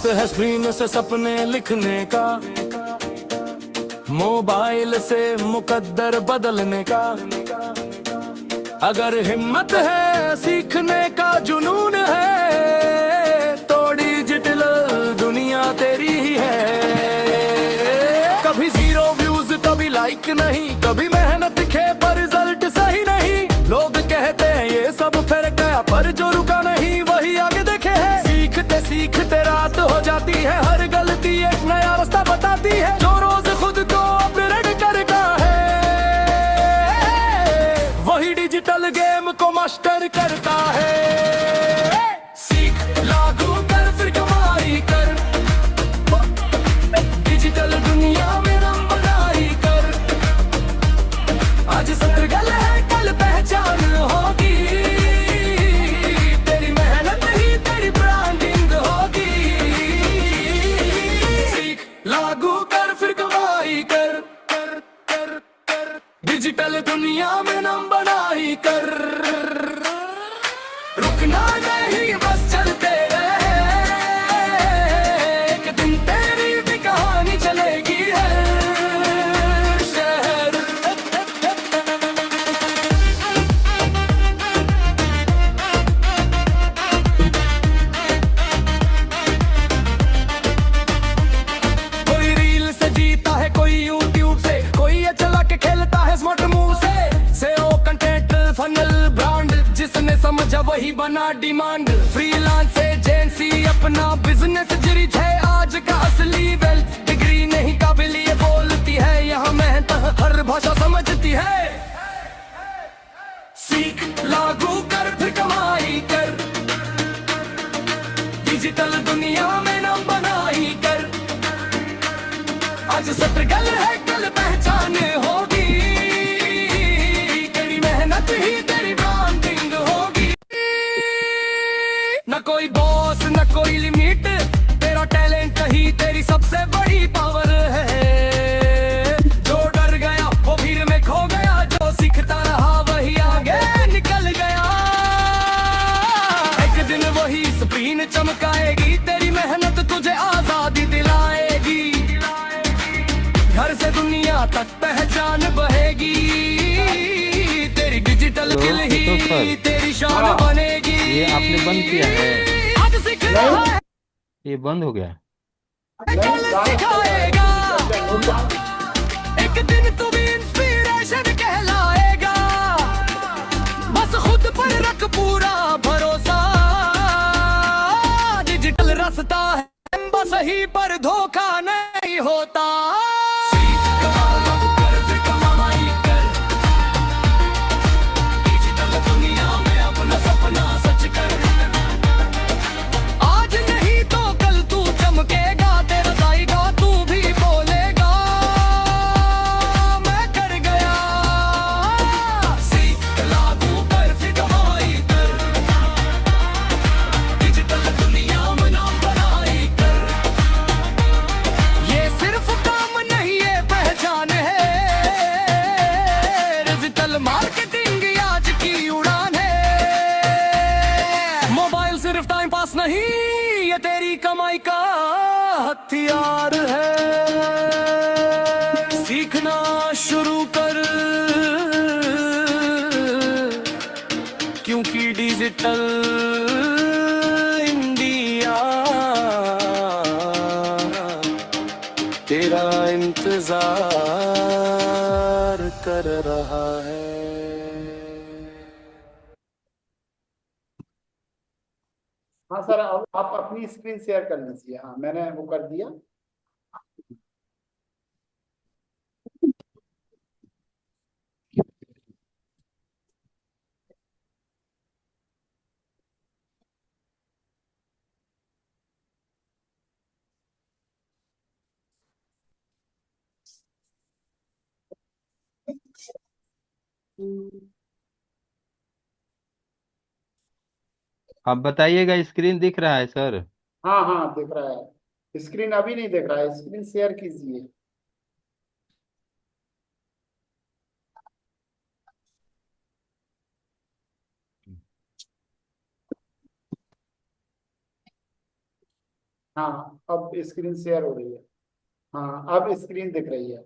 वक्त है स्क्रीन से सपने लिखने का, मोबाइल से मुकद्दर बदलने का। अगर हिम्मत है सीखने का जुनून है, तो डिजिटल दुनिया तेरी ही है। कभी जीरो व्यूज कभी लाइक नहीं, कभी मेहनत खे पर रिजल्ट सही नहीं। लोग कहते हैं ये सब फिर गया, पर जो रुका नहीं वही आगे देखे है। सीखते सीखते रात हो जाती है, हर गलती एक नया रास्ता बताती है। जो रोज खुद को अपग्रेड करता है, वही डिजिटल गेम को मास्टर करता है। सीख लागू कर फिर कमाई कर, डिजिटल दुनिया में नाम बनाई कर। आज स्ट्रगल है कल पहचान होगी, तेरी मेहनत ही तेरी ब्रांडिंग होगी। सीख लागू कर फिर कमाई कर, कर कर कर डिजिटल दुनिया में नाम बनाई कर। रुकना नहीं बस चलते रहे, एक दिन तेरी भी कहानी चलेगी हर शहर। कोई रील से जीता है, कोई यूट्यूब से, कोई ये चला के खेलता है स्मार्ट मूव से। SEO कंटेंट फनल ब्रांड, जिसने समझा वही बना डिमांड। फ्रीलांस एजेंसी अपना बिजनेस जरिज है आज का असली वेल्थ। डिग्री नहीं काबिल ये बोलती है, यहाँ मेहनत हर भाषा समझती है। सीख लागू कर फिर कमाई कर, डिजिटल दुनिया में नाम बनाई कर। आज स्ट्रगल है कल पहचान होगी, तेरी मेहनत ही तेरी ब्रांडिंग होगी। न कोई बॉस न कोई लिमिट, तेरा टैलेंट ही तेरी सबसे बड़ी पावर है। जो डर गया वो भीड़ में खो गया, जो सीखता रहा वही आगे निकल गया। एक दिन वही स्क्रीन चमकाएगी, तेरी मेहनत तुझे आजादी दिलाएगी। घर से दुनिया तक पहचान बहेगी, तेरी डिजिटल स्किल ही तेरी शान बनेगी। ये आपने बंद किया है? आज सीख रहा है, ये बंद हो गया। कल सिखाएगा। एक दिन तू भी इंस्पिरेशन कहलाएगा। बस खुद पर रख पूरा भरोसा, डिजिटल रास्ता है बस ही पर धोखा नहीं होता। आज नहीं तो कल तू चमकेगा, तेरा जाएगा तू भी बोलेगा मैं कर गया। सीख लागू कर फिर कमाई कर, डिजिटल दुनिया में नाम बनाई कर। ये सिर्फ काम नहीं ये पहचान है, डिजिटल मार्केटिंग आज की उड़ान है। मोबाइल सिर्फ टाइम पास नहीं, ये तेरी कमाई का हथियार है। सीखना शुरू कर, क्योंकि डिजिटल इंडिया तेरा इंतजार कर रहा है। हाँ सर, अब आप अपनी स्क्रीन शेयर कर लीजिए। हाँ मैंने वो कर दिया। आप बताइएगा, स्क्रीन दिख रहा है सर? हाँ हाँ दिख रहा है। स्क्रीन अभी नहीं दिख रहा है, स्क्रीन शेयर कीजिए। हाँ अब स्क्रीन शेयर हो रही है। हाँ अब स्क्रीन दिख रही है।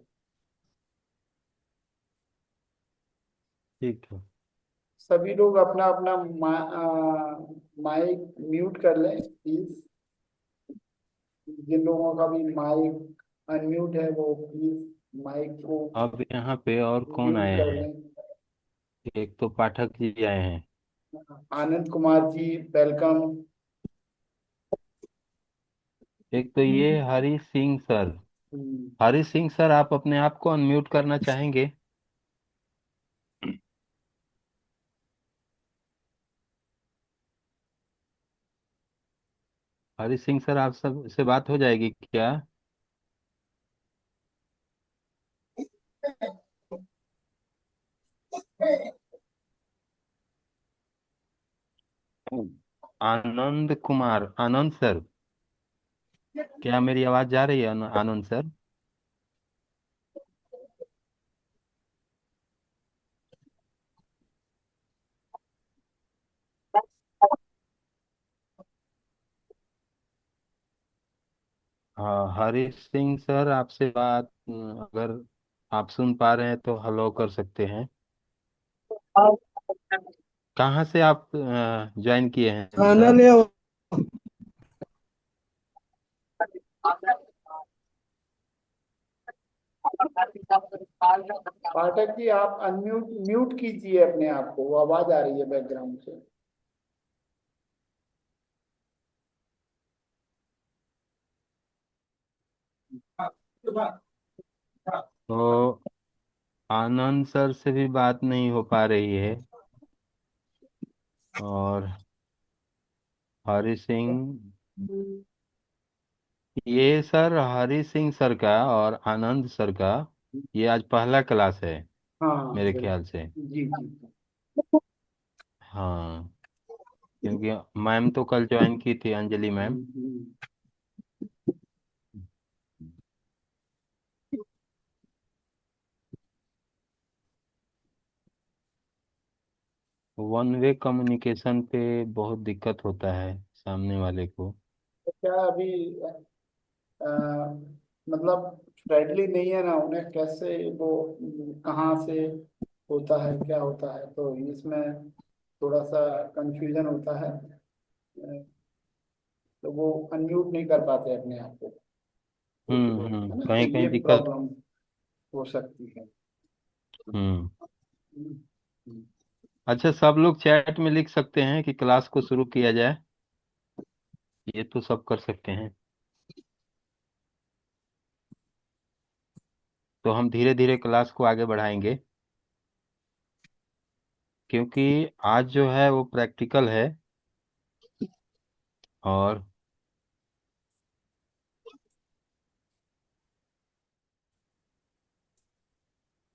ठीक है। सभी लोग अपना अपना माइक म्यूट कर लें प्लीज। जिन लोगों का भी माइक अनम्यूट है वो प्लीज माइक को अब यहाँ पे और कौन म्यूट आए कर हैं? लें। एक तो पाठक जी आए हैं। आनंद कुमार जी वेलकम। एक तो ये हरी सिंह सर। हम्म, हरी सिंह सर, आप अपने आप को अनम्यूट करना चाहेंगे? हरी सिंह सर, आप सब से बात हो जाएगी क्या? आनंद कुमार, आनंद सर, क्या मेरी आवाज जा रही है आनंद सर? हाँ, हरी सिंह सर, आपसे बात अगर आप सुन पा रहे हैं तो हेलो कर सकते हैं। कहाँ से आप ज्वाइन किए हैं खाना सर? ले आओ। पाठक जी आप अनम्यूट म्यूट कीजिए अपने आप को, वो आवाज आ रही है बैकग्राउंड से। तो आनंद सर से भी बात नहीं हो पा रही है। और हरी सिंह, ये सर हरी सिंह सर का और आनंद सर का ये आज पहला क्लास है हाँ मेरे ख्याल से। बिल्कुल जी जी। हाँ, क्योंकि मैम तो कल ज्वाइन की थी, अंजलि मैम। हम्म। 1 वे कम्युनिकेशन पे बहुत दिक्कत होता है सामने वाले को। तो क्या अभी अ, मतलब फ्रेंडली नहीं है ना, उन्हें कैसे वो कहाँ से होता है क्या होता है, तो इसमें थोड़ा सा कंफ्यूजन होता है। तो वो अनम्यूट नहीं कर पाते अपने आप को, कुछ लोग है ना, तो कहीं ये कहीं दिक्कत। प्रॉब्लम हो सकती है। हम्म। हम्म। अच्छा, सब लोग चैट में लिख सकते हैं कि क्लास को शुरू किया जाए, ये तो सब कर सकते हैं। तो हम धीरे धीरे क्लास को आगे बढ़ाएंगे, क्योंकि आज जो है वो प्रैक्टिकल है। और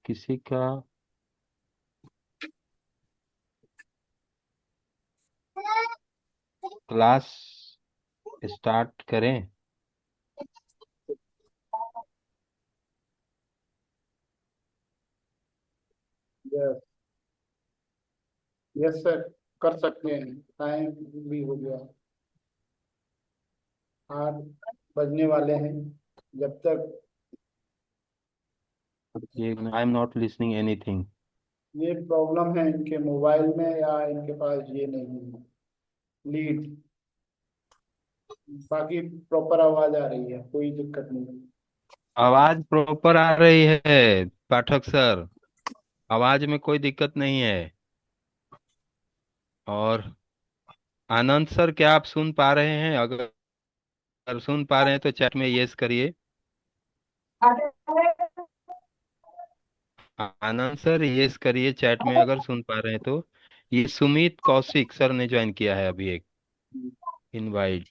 किसी का क्लास स्टार्ट करें? यस यस सर, कर सकते हैं, टाइम भी हो गया, 8 बजने वाले हैं। जब तक ये I am not listening anything. ये प्रॉब्लम है इनके मोबाइल में या इनके पास ये नहीं है लीड, बाकी प्रॉपर आवाज आ रही है, कोई दिक्कत नहीं है। आवाज प्रॉपर आ रही है पाठक सर, आवाज में कोई दिक्कत नहीं है। और आनंद सर, क्या आप सुन पा रहे हैं? अगर सुन पा रहे हैं तो चैट में यस करिए। आनंद सर यस करिए चैट में अगर सुन पा रहे हैं तो। ये सुमित कौशिक सर ने ज्वाइन किया है अभी, एक इनवाइट।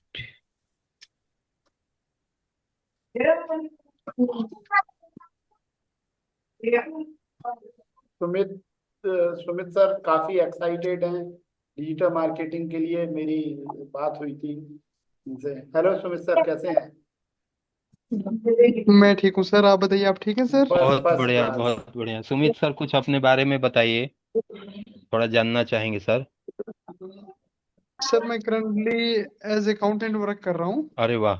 सुमित सुमित सर काफी एक्साइटेड हैं डिजिटल मार्केटिंग के लिए, मेरी बात हुई थी उनसे। हेलो सुमित सर, कैसे हैं? मैं ठीक हूँ सर, आप बताइए, आप ठीक है सर? बस बहुत फर्स्ट बढ़िया, क्लास। बहुत बढ़िया। सुमित सर, कुछ अपने बारे में बताइए, थोड़ा जानना चाहेंगे सर। सर मैं करंटली एज अकाउंटेंट वर्क कर रहा हूँ। अरे वाह,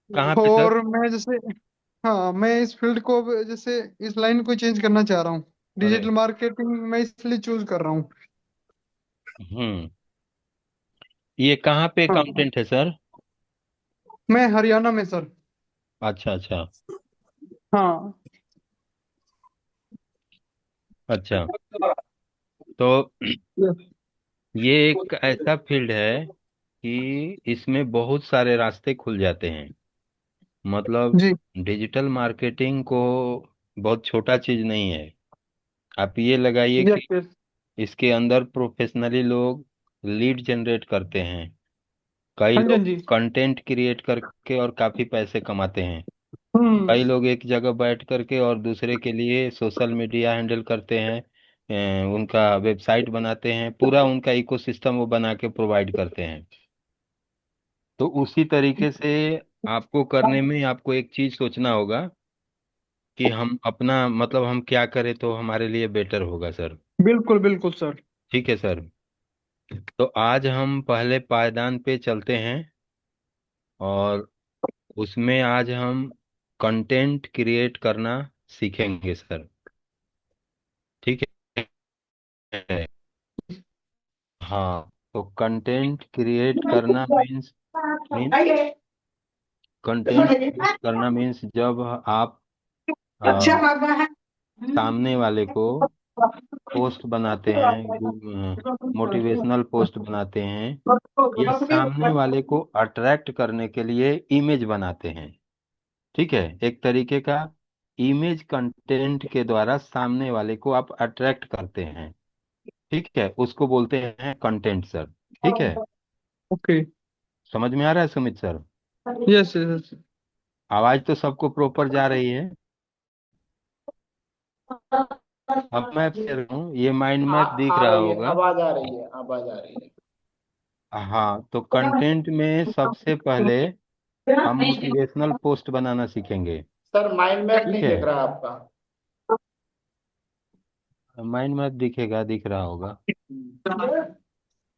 कहाँ पे सर? और मैं जैसे, हाँ मैं इस फील्ड को अब जैसे इस लाइन को चेंज करना चाह रहा हूँ। अरे। डिजिटल मार्केटिंग मैं इसलिए चूज कर रहा हूँ। हम्म। ये कहाँ पे हाँ, अकाउंटेंट है सर? मैं हरियाणा में सर। अच्छा अच्छा। हाँ अच्छा। तो ये एक ऐसा फील्ड है कि इसमें बहुत सारे रास्ते खुल जाते हैं। मतलब जी। डिजिटल मार्केटिंग को बहुत छोटा चीज नहीं है। आप ये लगाइए यस कि यस। इसके अंदर प्रोफेशनली लोग लीड जनरेट करते हैं। कई हाँ जी, हाँ लोग जी। कंटेंट क्रिएट करके और काफी पैसे कमाते हैं। हम्म। कई लोग एक जगह बैठ करके और दूसरे के लिए सोशल मीडिया हैंडल करते हैं। उनका वेबसाइट बनाते हैं, पूरा उनका इकोसिस्टम वो बना के प्रोवाइड करते हैं। तो उसी तरीके से आपको करने में आपको एक चीज सोचना होगा कि हम अपना मतलब हम क्या करें तो हमारे लिए बेटर होगा सर। बिल्कुल बिल्कुल सर। ठीक है सर। तो आज हम पहले पायदान पे चलते हैं और उसमें आज हम कंटेंट क्रिएट करना सीखेंगे सर। ठीक है। हाँ, तो कंटेंट क्रिएट करना मीन्स मीन कंटेंट क्रिएट करना मीन्स जब आप सामने वाले को पोस्ट बनाते हैं, मोटिवेशनल पोस्ट बनाते हैं या सामने वाले को अट्रैक्ट करने के लिए इमेज बनाते हैं। ठीक है, एक तरीके का इमेज कंटेंट के द्वारा सामने वाले को आप अट्रैक्ट करते हैं। ठीक है, उसको बोलते हैं कंटेंट सर। ठीक है। ओके। समझ में आ रहा है सुमित सर? Yes yes. आवाज तो सबको प्रॉपर जा रही है? अब मैं फिर हूँ, ये माइंड आ, मैप दिख आ रहा रही है, होगा। आवाज आ रही है, आवाज आ रही है। हाँ, तो कंटेंट में सबसे पहले हम मोटिवेशनल पोस्ट बनाना सीखेंगे। सर माइंड मैप ठीक नहीं है। दिख रहा आपका। माइंड मैप दिखेगा, दिख रहा होगा। हम्म।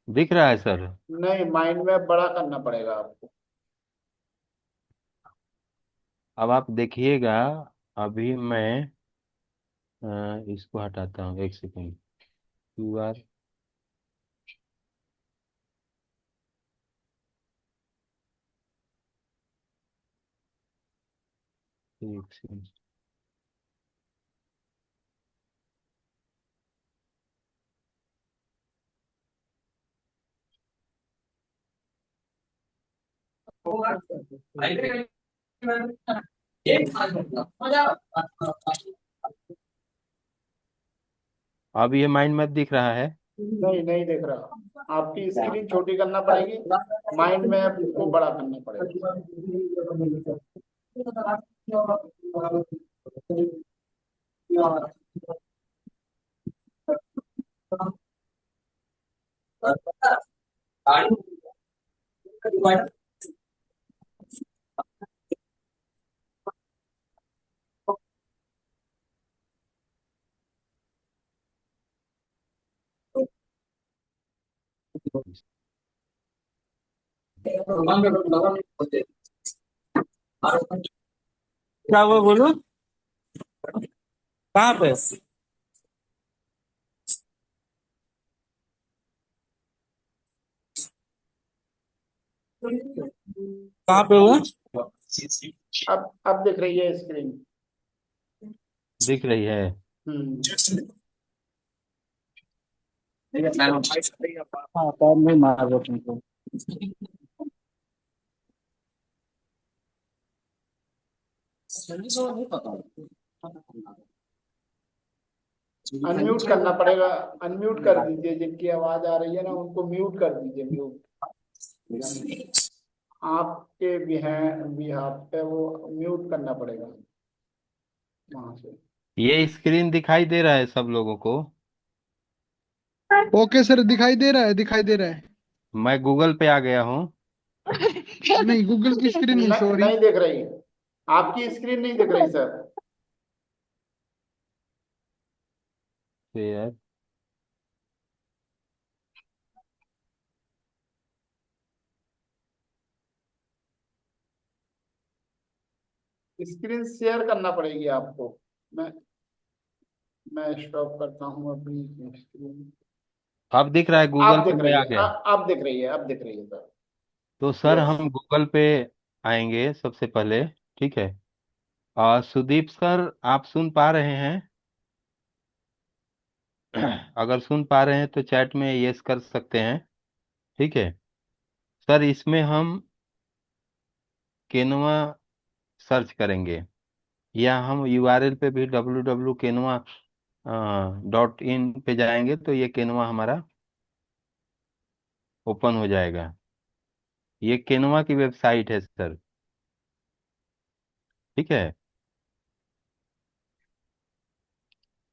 दिख रहा है सर? नहीं, माइंड मैप बड़ा करना पड़ेगा आपको। अब आप देखिएगा। अभी मैं इसको हटाता हूँ, एक सेकेंड। QR। एक सेकेंड। अब ये माइंड मैप दिख रहा है? नहीं, नहीं दिख रहा, आपकी स्क्रीन छोटी करना पड़ेगी, माइंड मैप को बड़ा करना पड़ेगा। क्या हुआ बोलो? कहाँ पे? कहाँ पे हुआ? अब दिख रही है स्क्रीन। दिख रही है? हम्म। हाँ, पैर नहीं मार रहे तुमको। अनम्यूट करना पड़ेगा, अनम्यूट कर दीजिए, जिनकी आवाज आ रही है ना उनको म्यूट कर दीजिए, म्यूट। आपके बिहाफ पे वो म्यूट करना पड़ेगा वहां से। ये स्क्रीन दिखाई दे रहा है सब लोगों को? ओके सर, दिखाई दे रहा है, दिखाई दे रहा है। मैं गूगल पे आ गया हूँ। नहीं, गूगल की स्क्रीन नहीं, सॉरी। नहीं दिख रही, आपकी स्क्रीन नहीं दिख रही सर। शेयर। स्क्रीन शेयर करना पड़ेगी आपको। मैं मैं स्टॉप करता हूँ अपनी स्क्रीन। अब दिख रहा है, गूगल आप पे दिख मैं रही आ है, गया। आप दिख रही है, आप दिख रही है सर। तो सर यस। हम गूगल पे आएंगे सबसे पहले। ठीक है। सुदीप सर, आप सुन पा रहे हैं? अगर सुन पा रहे हैं तो चैट में यस कर सकते हैं। ठीक है। सर इसमें हम केनवा सर्च करेंगे, या हम यूआरएल पे भी www.kenua.in पे जाएंगे तो ये केनवा हमारा ओपन हो जाएगा। ये केनवा की वेबसाइट है सर। ठीक है।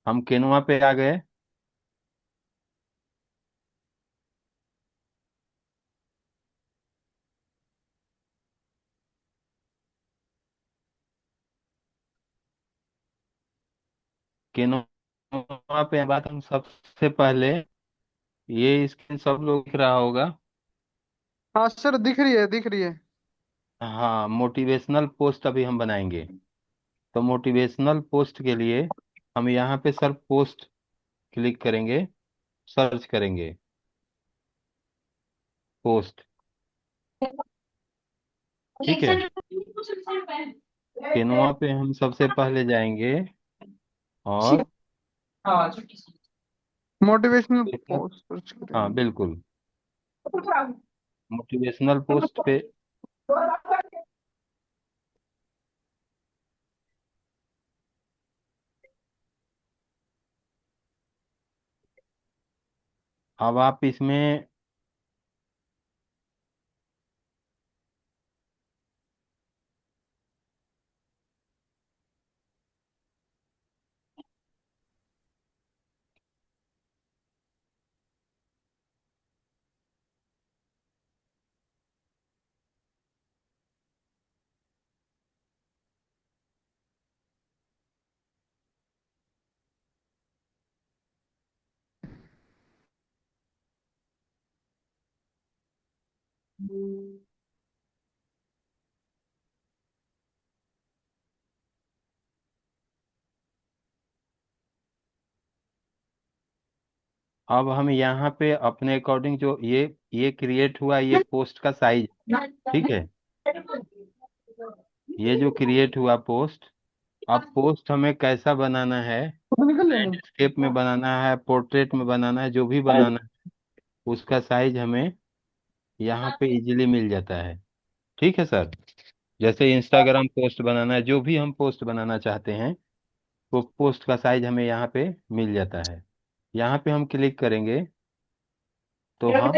हम केनवा पे आ गए। केनवा पे बात हम सबसे पहले, ये स्क्रीन सब लोग दिख रहा होगा। हाँ सर, दिख रही है, दिख रही है। हाँ, मोटिवेशनल पोस्ट अभी हम बनाएंगे। तो मोटिवेशनल पोस्ट के लिए हम यहाँ पे सर पोस्ट क्लिक करेंगे, सर्च करेंगे पोस्ट। ठीक है। केनवा पे हम सबसे पहले जाएंगे और मोटिवेशनल पोस्ट सर्च हाँ करेंगे। बिल्कुल, मोटिवेशनल पोस्ट पे अब आप इसमें अब हम यहाँ पे अपने अकॉर्डिंग जो ये क्रिएट हुआ, ये पोस्ट का साइज। ठीक है। ये जो क्रिएट हुआ पोस्ट, अब पोस्ट हमें कैसा बनाना है, तो निकल लेना। लैंडस्केप में बनाना है, पोर्ट्रेट में बनाना है, जो भी बनाना है उसका साइज हमें यहाँ पे इजीली मिल जाता है। ठीक है सर। जैसे इंस्टाग्राम पोस्ट बनाना है, जो भी हम पोस्ट बनाना चाहते हैं वो पोस्ट का साइज हमें यहाँ पे मिल जाता है। यहाँ पे हम क्लिक करेंगे तो हम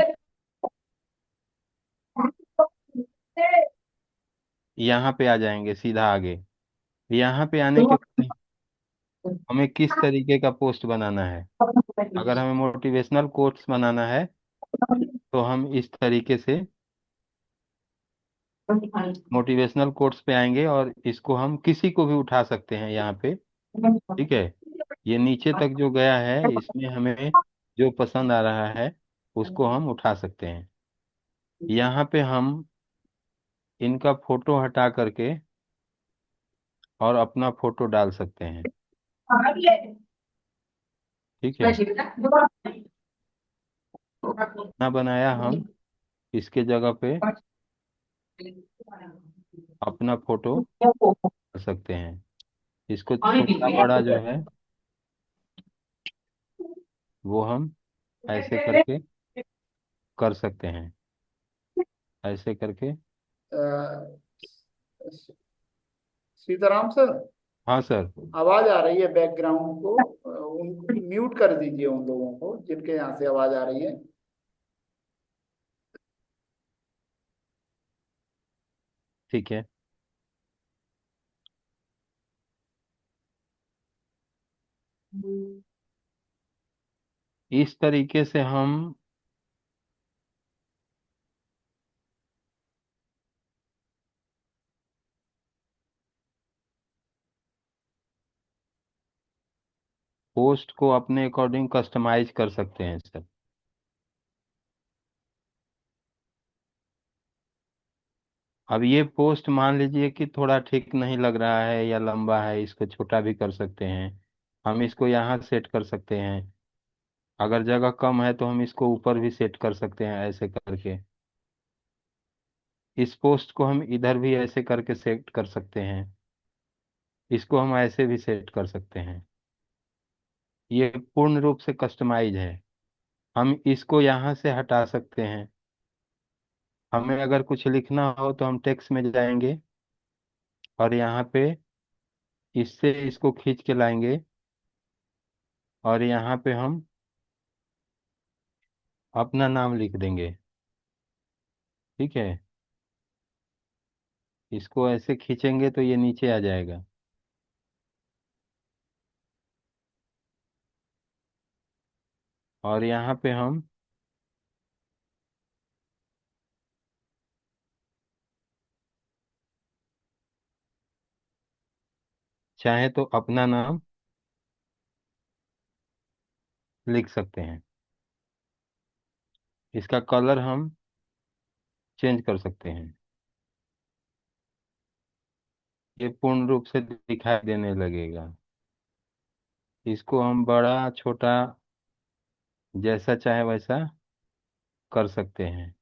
यहाँ पे आ जाएंगे सीधा आगे। यहाँ पे आने के बाद हमें किस तरीके का पोस्ट बनाना है। अगर हमें मोटिवेशनल कोट्स बनाना है तो हम इस तरीके से मोटिवेशनल कोट्स पे आएंगे और इसको हम किसी को भी उठा सकते हैं यहाँ पे। ठीक है। ये नीचे तक जो गया है इसमें हमें जो पसंद आ रहा है उसको हम उठा सकते हैं। यहाँ पे हम इनका फोटो हटा करके और अपना फोटो डाल सकते हैं। ठीक है। ना बनाया हम इसके जगह पे अपना फोटो कर सकते हैं। इसको छोटा बड़ा जो है वो हम ऐसे करके कर सकते हैं, ऐसे करके। अ, सीताराम सर, हाँ सर। आवाज आ रही है बैकग्राउंड को, उनको म्यूट कर दीजिए, उन लोगों को जिनके यहाँ से आवाज आ रही है। ठीक है। इस तरीके से हम पोस्ट को अपने अकॉर्डिंग कस्टमाइज कर सकते हैं सर। अब ये पोस्ट मान लीजिए कि थोड़ा ठीक नहीं लग रहा है या लंबा है, इसको छोटा भी कर सकते हैं। हम इसको यहाँ सेट कर सकते हैं। अगर जगह कम है तो हम इसको ऊपर भी सेट कर सकते हैं ऐसे करके। इस पोस्ट को हम इधर भी ऐसे करके सेट कर सकते हैं। इसको हम ऐसे भी सेट कर सकते हैं। ये पूर्ण रूप से कस्टमाइज है। हम इसको यहाँ से हटा सकते हैं। हमें अगर कुछ लिखना हो तो हम टेक्स्ट में जाएंगे और यहाँ पे इससे इसको खींच के लाएंगे और यहाँ पे हम अपना नाम लिख देंगे। ठीक है, इसको ऐसे खींचेंगे तो ये नीचे आ जाएगा। और यहाँ पे हम चाहे तो अपना नाम लिख सकते हैं। इसका कलर हम चेंज कर सकते हैं। ये पूर्ण रूप से दिखाई देने लगेगा। इसको हम बड़ा छोटा जैसा चाहे वैसा कर सकते हैं।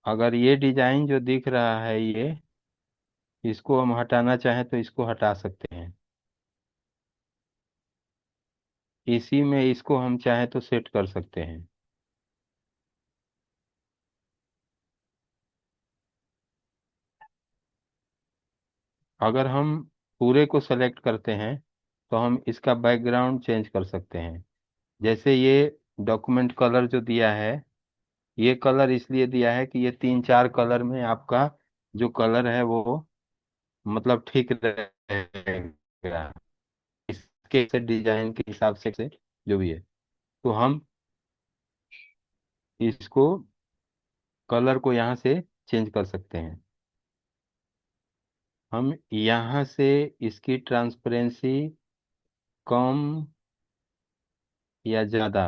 अगर ये डिजाइन जो दिख रहा है ये, इसको हम हटाना चाहें तो इसको हटा सकते हैं। इसी में इसको हम चाहे तो सेट कर सकते हैं। अगर हम पूरे को सेलेक्ट करते हैं तो हम इसका बैकग्राउंड चेंज कर सकते हैं। जैसे ये डॉक्यूमेंट कलर जो दिया है, ये कलर इसलिए दिया है कि ये 3 4 कलर में आपका जो कलर है वो मतलब ठीक रहेगा। इसके से डिजाइन के हिसाब से जो भी है, तो हम इसको कलर को यहाँ से चेंज कर सकते हैं। हम यहाँ से इसकी ट्रांसपेरेंसी कम या ज़्यादा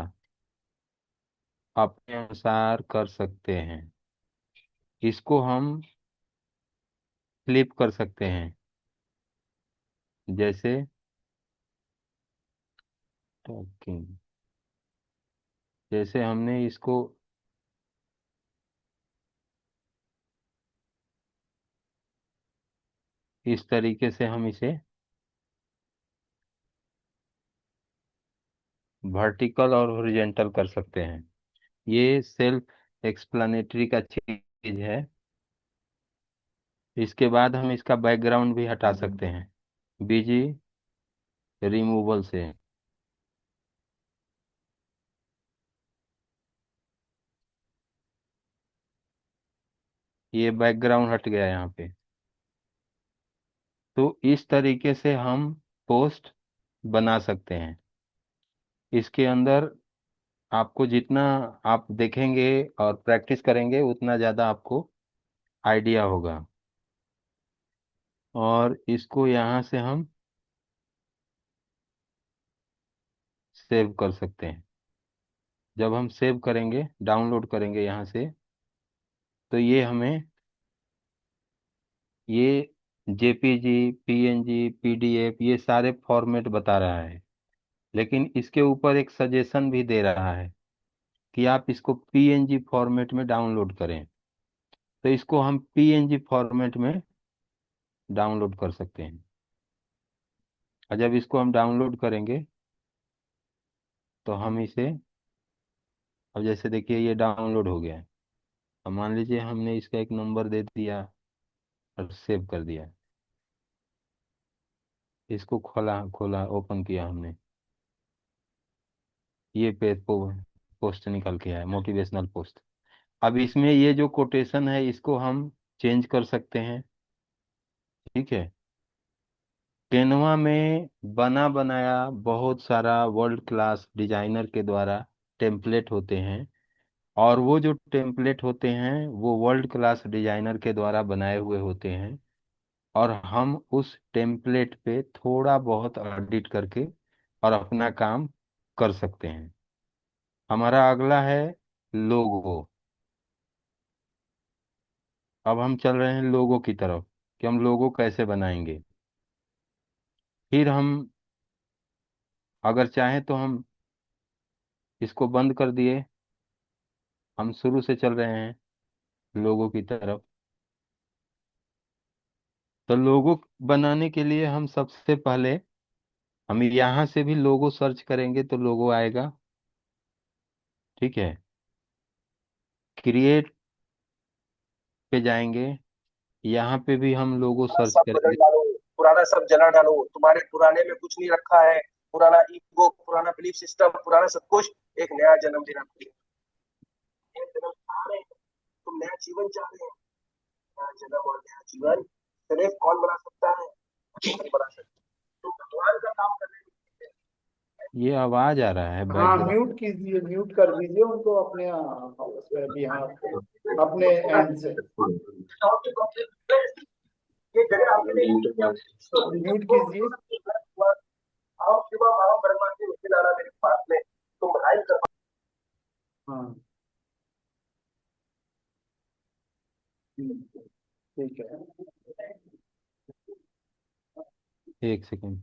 अपने अनुसार कर सकते हैं। इसको हम फ्लिप कर सकते हैं। जैसे टॉकिंग, जैसे हमने इसको इस तरीके से हम इसे वर्टिकल और हॉरिजॉन्टल कर सकते हैं। ये सेल्फ एक्सप्लेनेटरी का चीज है। इसके बाद हम इसका बैकग्राउंड भी हटा सकते हैं बीजी रिमूवल से। ये बैकग्राउंड हट गया यहाँ पे। तो इस तरीके से हम पोस्ट बना सकते हैं। इसके अंदर आपको जितना आप देखेंगे और प्रैक्टिस करेंगे उतना ज़्यादा आपको आइडिया होगा। और इसको यहाँ से हम सेव कर सकते हैं। जब हम सेव करेंगे, डाउनलोड करेंगे यहाँ से, तो ये हमें ये जेपीजी, पीएनजी, पीडीएफ ये सारे फॉर्मेट बता रहा है। लेकिन इसके ऊपर एक सजेशन भी दे रहा है कि आप इसको पीएनजी फॉर्मेट में डाउनलोड करें। तो इसको हम पीएनजी फॉर्मेट में डाउनलोड कर सकते हैं। और जब इसको हम डाउनलोड करेंगे तो हम इसे, अब जैसे देखिए ये डाउनलोड हो गया है। अब मान लीजिए हमने इसका एक नंबर दे दिया और सेव कर दिया। इसको खोला खोला ओपन किया हमने, ये पेज पोस्ट निकल के आया, मोटिवेशनल पोस्ट। अब इसमें ये जो कोटेशन है इसको हम चेंज कर सकते हैं। ठीक है, कैनवा में बना बनाया बहुत सारा वर्ल्ड क्लास डिजाइनर के द्वारा टेम्पलेट होते हैं। और वो जो टेम्पलेट होते हैं वो वर्ल्ड क्लास डिजाइनर के द्वारा बनाए हुए होते हैं। और हम उस टेम्पलेट पे थोड़ा बहुत एडिट करके और अपना काम कर सकते हैं। हमारा अगला है लोगो। अब हम चल रहे हैं लोगो की तरफ कि हम लोगो कैसे बनाएंगे। फिर हम अगर चाहें तो हम इसको बंद कर दिए, हम शुरू से चल रहे हैं लोगो की तरफ। तो लोगो बनाने के लिए हम सबसे पहले हम यहाँ से भी लोगो सर्च करेंगे तो लोगो आएगा। ठीक है, क्रिएट पे जाएंगे, यहाँ पे भी हम लोगो सर्च सब बदल करेंगे। डालो, पुराना सब जला डालो, तुम्हारे पुराने में कुछ नहीं रखा है। पुराना ईगो, पुराना बिलीफ सिस्टम, पुराना सब कुछ, एक नया जन्म देना पड़ेगा। नया जन्म चाह रहे हैं, तुम नया जीवन चाह रहे हैं, नया जन्म और नया जीवन सिर्फ कौन बना सकता है? नहीं बना सकता। तुम भगवान का काम करने में। ये आवाज आ रहा है हाँ, बैकग्राउंड। म्यूट कीजिए, म्यूट कर दीजिए उनको अपने उसमें बिहार पे, अपने एंड से ये जगह आपके लिए म्यूट कीजिए। आओ शिवा आओ ब्रह्मा के उसे लाना मेरे पास में, तुम भाई कर। हाँ, ठीक है। एक सेकेंड।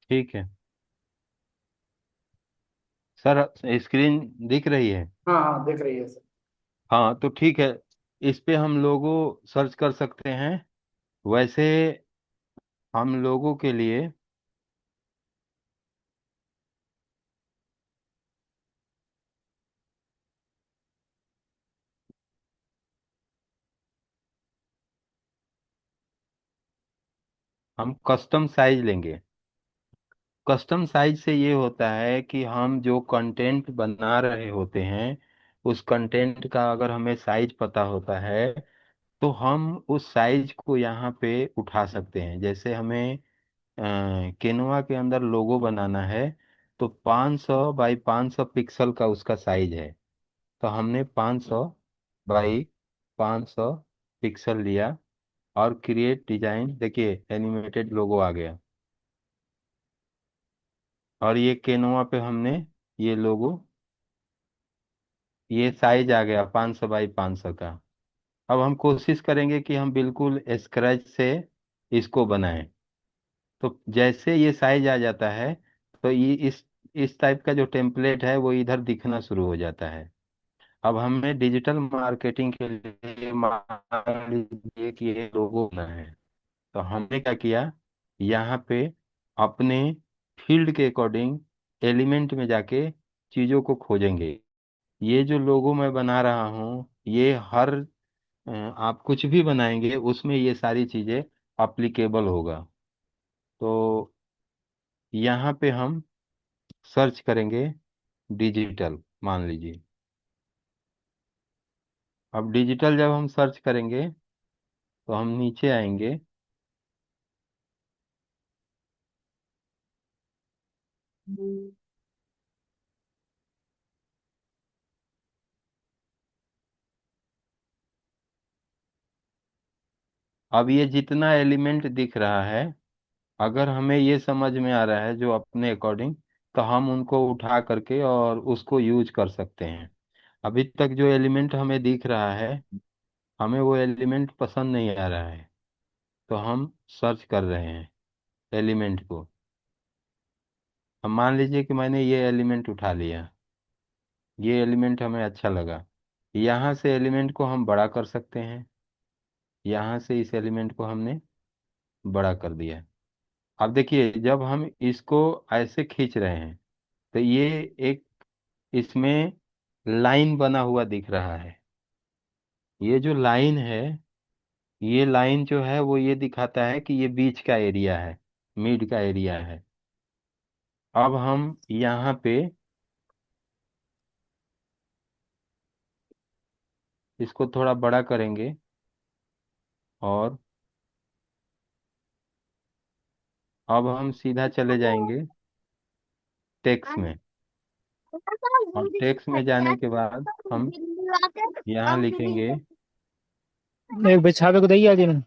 ठीक है सर, स्क्रीन दिख रही है? हाँ हाँ, दिख रही है सर। हाँ तो ठीक है, इस पे हम लोगो सर्च कर सकते हैं। वैसे हम लोगों के लिए हम कस्टम साइज लेंगे। कस्टम साइज से ये होता है कि हम जो कंटेंट बना रहे होते हैं उस कंटेंट का अगर हमें साइज पता होता है तो हम उस साइज को यहाँ पे उठा सकते हैं। जैसे हमें केनवा के अंदर लोगो बनाना है तो 500 बाई 500 पिक्सल का उसका साइज है। तो हमने 500 बाई 500 पिक्सल लिया और क्रिएट डिजाइन, देखिए एनिमेटेड लोगो आ गया। और ये केनवा पे हमने ये लोगो, ये साइज आ गया 500 बाई 500 का। अब हम कोशिश करेंगे कि हम बिल्कुल स्क्रैच से इसको बनाएं। तो जैसे ये साइज आ जाता है तो ये इस टाइप का जो टेम्पलेट है वो इधर दिखना शुरू हो जाता है। अब हमें डिजिटल मार्केटिंग के लिए मान लीजिए कि ये लोगो बना है, तो हमने क्या किया, यहाँ पे अपने फील्ड के अकॉर्डिंग एलिमेंट में जाके चीज़ों को खोजेंगे। ये जो लोगो मैं बना रहा हूँ ये हर आप कुछ भी बनाएंगे उसमें ये सारी चीज़ें अप्लीकेबल होगा। तो यहाँ पे हम सर्च करेंगे डिजिटल, मान लीजिए। अब डिजिटल जब हम सर्च करेंगे तो हम नीचे आएंगे। अब ये जितना एलिमेंट दिख रहा है अगर हमें ये समझ में आ रहा है जो अपने अकॉर्डिंग, तो हम उनको उठा करके और उसको यूज कर सकते हैं। अभी तक जो एलिमेंट हमें दिख रहा है हमें वो एलिमेंट पसंद नहीं आ रहा है, तो हम सर्च कर रहे हैं एलिमेंट को। अब मान लीजिए कि मैंने ये एलिमेंट उठा लिया, ये एलिमेंट हमें अच्छा लगा। यहाँ से एलिमेंट को हम बड़ा कर सकते हैं, यहाँ से इस एलिमेंट को हमने बड़ा कर दिया। अब देखिए जब हम इसको ऐसे खींच रहे हैं तो ये एक इसमें लाइन बना हुआ दिख रहा है। ये जो लाइन है, ये लाइन जो है वो ये दिखाता है कि ये बीच का एरिया है, मिड का एरिया है। अब हम यहाँ पे इसको थोड़ा बड़ा करेंगे और अब हम सीधा चले जाएंगे टेक्स्ट में। और टेक्स्ट में जाने के बाद हम यहाँ लिखेंगे एक बिछावे को दी आगे में।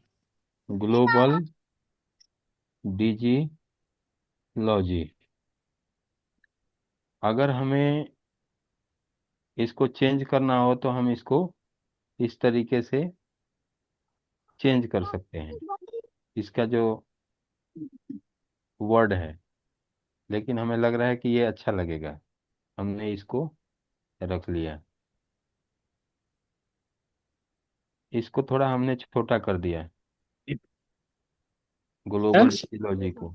ग्लोबल डिजी लॉजी। अगर हमें इसको चेंज करना हो तो हम इसको इस तरीके से चेंज कर सकते हैं इसका जो वर्ड है, लेकिन हमें लग रहा है कि ये अच्छा लगेगा, हमने इसको रख लिया। इसको थोड़ा हमने छोटा कर दिया, ग्लोबल टेक्नोलॉजी को।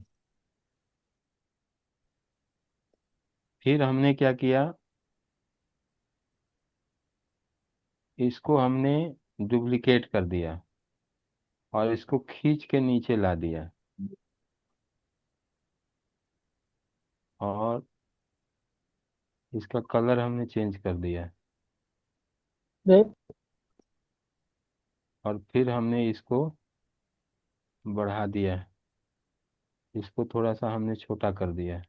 फिर हमने क्या किया, इसको हमने डुप्लीकेट कर दिया और इसको खींच के नीचे ला दिया, और इसका कलर हमने चेंज कर दिया, और फिर हमने इसको बढ़ा दिया, इसको थोड़ा सा हमने छोटा कर दिया,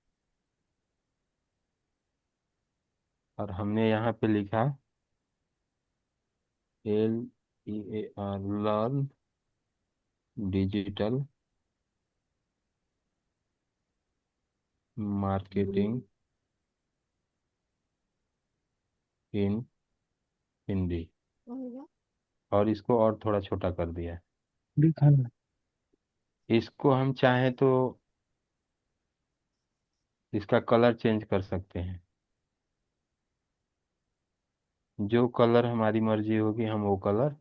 और हमने यहाँ पे लिखा LEAR, learn digital marketing in Hindi, और इसको और थोड़ा छोटा कर दिया। इसको हम चाहें तो इसका कलर चेंज कर सकते हैं, जो कलर हमारी मर्जी होगी हम वो कलर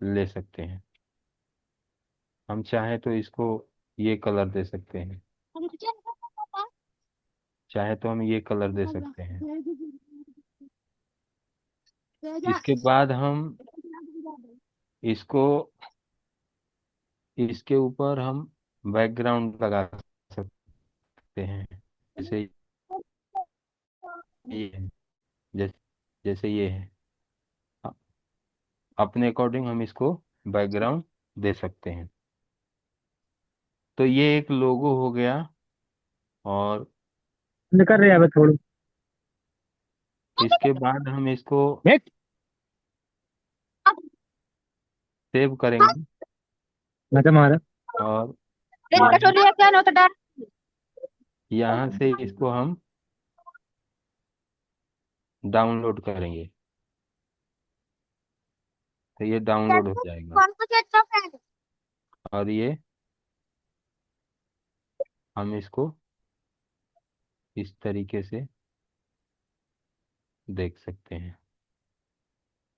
ले सकते हैं। हम चाहें तो इसको ये कलर दे सकते हैं, चाहे तो हम ये कलर दे सकते हैं। इसके बाद हम इसको, इसके ऊपर हम बैकग्राउंड लगा सकते हैं, जैसे ये है, जैसे जैसे ये है, अ- अपने अकॉर्डिंग हम इसको बैकग्राउंड दे सकते हैं। तो ये एक लोगो हो गया, और कर रहे हैं थोड़ा। इसके बाद हम इसको देख सेव करेंगे, मजा मारा। और देख यहाँ छोड़िए क्या नोट डाल। यहाँ से इसको हम डाउनलोड करेंगे, तो ये डाउनलोड हो जाएगा, कौन सा चेक का फ्रेंड। और ये हम इसको इस तरीके से देख सकते हैं।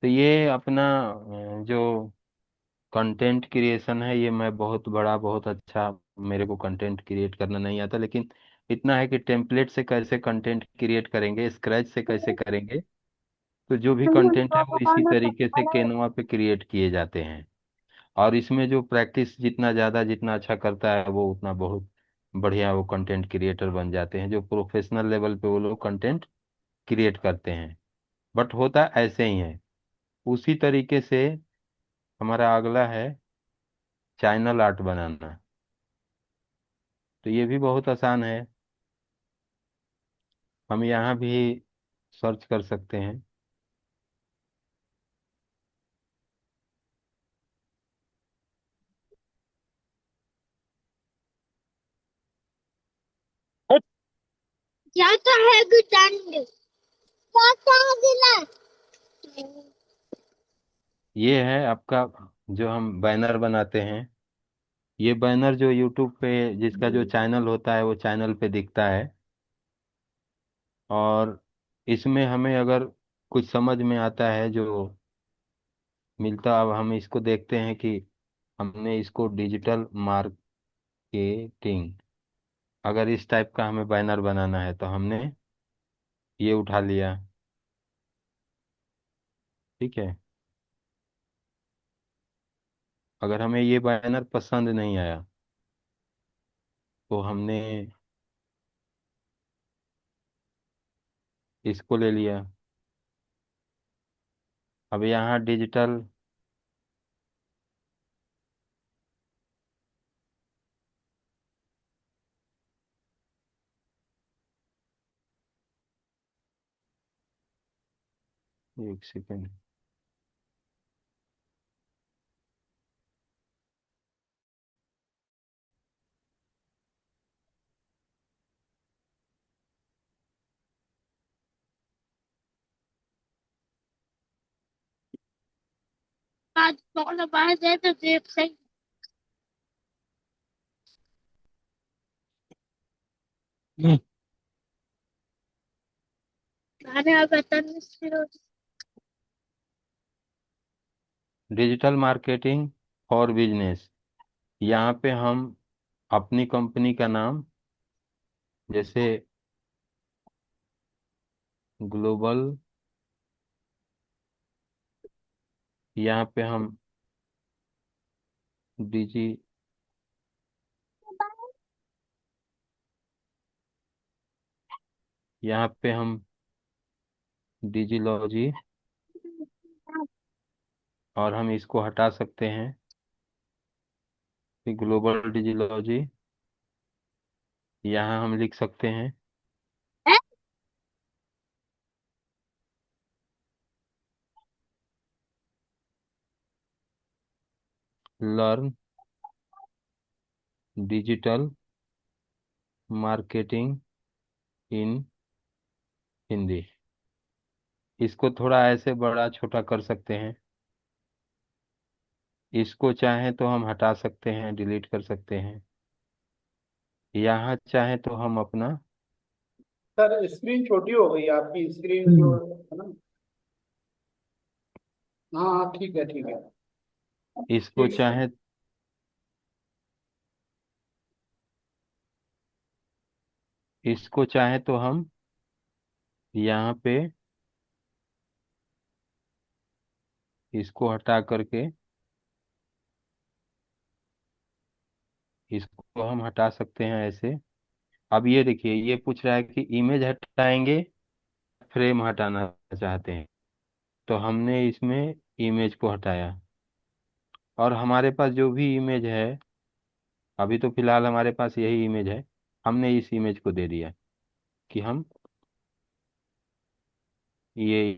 तो ये अपना जो कंटेंट क्रिएशन है, ये मैं बहुत बड़ा बहुत अच्छा, मेरे को कंटेंट क्रिएट करना नहीं आता, लेकिन इतना है कि टेम्पलेट से कैसे कंटेंट क्रिएट करेंगे, स्क्रैच से कैसे करेंगे, तो जो भी कंटेंट है वो इसी तरीके से कैनवा पे क्रिएट किए जाते हैं। और इसमें जो प्रैक्टिस जितना ज़्यादा जितना अच्छा करता है वो उतना बहुत बढ़िया वो कंटेंट क्रिएटर बन जाते हैं, जो प्रोफेशनल लेवल पे वो लोग कंटेंट क्रिएट करते हैं। बट होता ऐसे ही है। उसी तरीके से हमारा अगला है चैनल आर्ट बनाना। तो ये भी बहुत आसान है, हम यहाँ भी सर्च कर सकते हैं। क्या तो है गुटंड। क्या तो है दिला। ये है आपका, जो हम बैनर बनाते हैं, ये बैनर जो यूट्यूब पे जिसका जो चैनल होता है वो चैनल पे दिखता है। और इसमें हमें अगर कुछ समझ में आता है जो मिलता, अब हम इसको देखते हैं कि हमने इसको डिजिटल मार्केटिंग, अगर इस टाइप का हमें बैनर बनाना है तो हमने ये उठा लिया, ठीक है। अगर हमें ये बैनर पसंद नहीं आया तो हमने इसको ले लिया। अब यहाँ डिजिटल, एक सेकेंड, बाद कौन बाहर जाए तो देख सही। अरे आप बताने शुरू। Digital marketing for business. यहाँ पे हम अपनी कंपनी का नाम, जैसे ग्लोबल, यहाँ पे हम डिजी यहाँ पे हम डिजिलॉजी, और हम इसको हटा सकते हैं कि ग्लोबल डिजिलॉजी। यहाँ हम लिख सकते हैं learn digital marketing in Hindi. इसको थोड़ा ऐसे बड़ा छोटा कर सकते हैं। इसको चाहे तो हम हटा सकते हैं, डिलीट कर सकते हैं। यहाँ चाहे तो हम अपना सर स्क्रीन छोटी हो गई आपकी, स्क्रीन जो है ना। हाँ हाँ ठीक है ठीक है। इसको ठीक है। चाहे इसको चाहे तो हम यहाँ पे इसको हटा करके इसको हम हटा सकते हैं ऐसे। अब ये देखिए, ये पूछ रहा है कि इमेज हटाएंगे, फ्रेम हटाना चाहते हैं। तो हमने इसमें इमेज को हटाया, और हमारे पास जो भी इमेज है, अभी तो फिलहाल हमारे पास यही इमेज है, हमने इस इमेज को दे दिया कि हम ये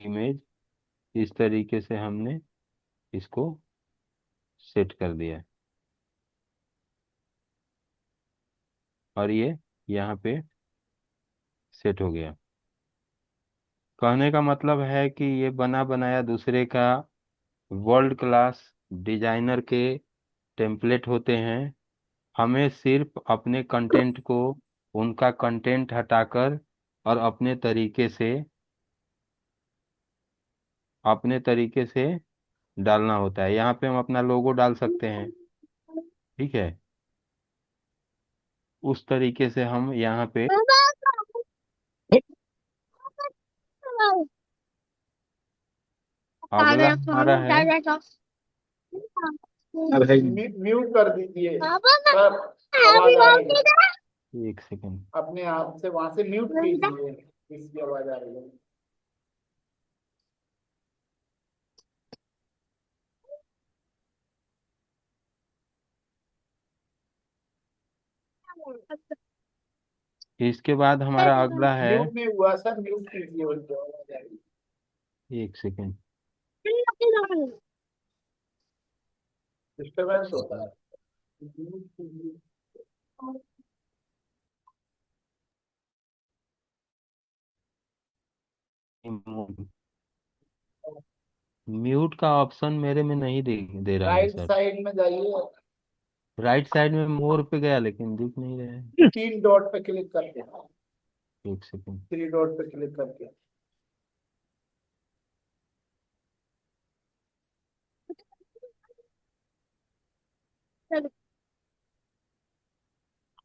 इमेज इस तरीके से हमने इसको सेट कर दिया, और ये यहाँ पे सेट हो गया। कहने का मतलब है कि ये बना बनाया दूसरे का वर्ल्ड क्लास डिजाइनर के टेम्पलेट होते हैं। हमें सिर्फ अपने कंटेंट को, उनका कंटेंट हटाकर, और अपने तरीके से डालना होता है। यहाँ पे हम अपना लोगो डाल सकते हैं, ठीक है। उस तरीके से हम यहाँ पे अगला दादा हमारा कौन है दादा का म्यूट कर दीजिए पापा सर, मैं अभी आवाज आ रही है। वापस एक सेकंड। अपने आप से वहां से म्यूट कीजिए, इसकी आवाज आ रही है। इसके बाद हमारा अगला है, म्यूट नहीं हुआ सर, म्यूट कीजिए, उनकी आवाज आ रही है। एक सेकंड। डिस्टर्बेंस होता है। म्यूट कीजिए। म्यूट का ऑप्शन मेरे में नहीं दे रहा है राइट सर। साइड में जाइए, राइट साइड में मोर पे गया, लेकिन दिख नहीं रहा है। 3 डॉट पे क्लिक करके, एक सेकंड। 3 डॉट पे क्लिक करके।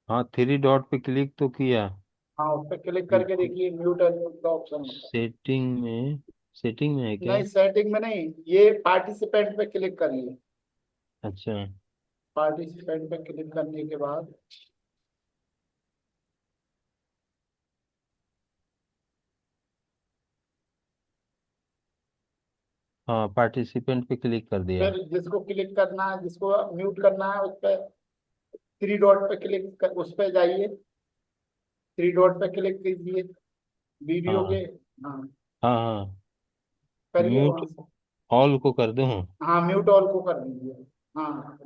हाँ, 3 डॉट पे क्लिक तो किया। हाँ उस पे क्लिक करके देखिए, म्यूट और म्यूट का ऑप्शन होता है। सेटिंग में है क्या? नहीं सेटिंग में नहीं, ये पार्टिसिपेंट पे क्लिक करिए। अच्छा। पार्टिसिपेंट पे क्लिक करने के बाद हाँ, पार्टिसिपेंट पे क्लिक कर दिया। फिर जिसको क्लिक करना है, जिसको म्यूट करना है, उस पे 3 डॉट पे क्लिक कर, उस पे जाइए, 3 डॉट पे क्लिक कीजिए वीडियो के। हाँ हाँ हाँ हाँ। करिए म्यूट वहां से। ऑल को कर दूं? हाँ म्यूट ऑल को कर दीजिए। हाँ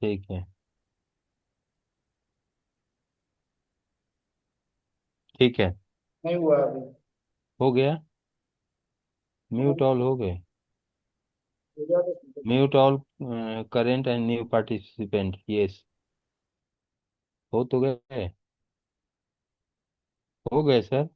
ठीक है, ठीक है, नहीं हुआ अभी। हो गया। म्यूट ऑल हो गए। Mute all current and new participant, yes. हो तो गए। हो गए सर।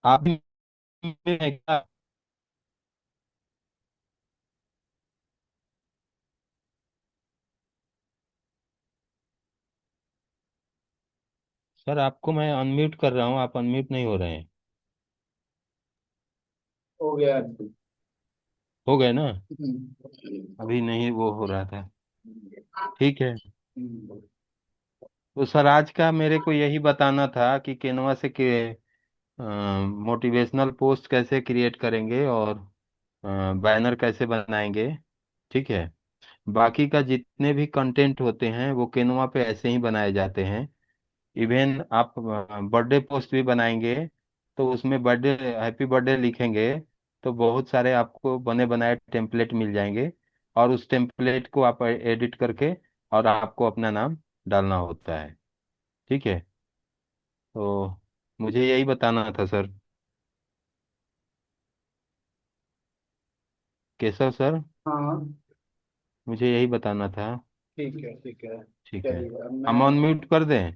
आप भी में क्या? सर आपको मैं अनम्यूट कर रहा हूँ, आप अनम्यूट नहीं हो रहे हैं। हो गया। हो गए ना? हम्म। अभी नहीं वो हो रहा था। ठीक है। हम्म। तो सर आज का मेरे को यही बताना था कि केनवा से के मोटिवेशनल पोस्ट कैसे क्रिएट करेंगे और बैनर कैसे बनाएंगे। ठीक है। बाकी का जितने भी कंटेंट होते हैं वो केनवा पे ऐसे ही बनाए जाते हैं। इवन आप बर्थडे पोस्ट भी बनाएंगे तो उसमें बर्थडे, हैप्पी बर्थडे लिखेंगे तो बहुत सारे आपको बने बनाए टेम्पलेट मिल जाएंगे, और उस टेम्पलेट को आप एडिट करके और आपको अपना नाम डालना होता है। ठीक है। तो मुझे यही बताना था सर। केशव सर, हाँ मुझे यही बताना था। ठीक है ठीक है। ठीक है। चलिए अब हम मैं, अनम्यूट कर दें?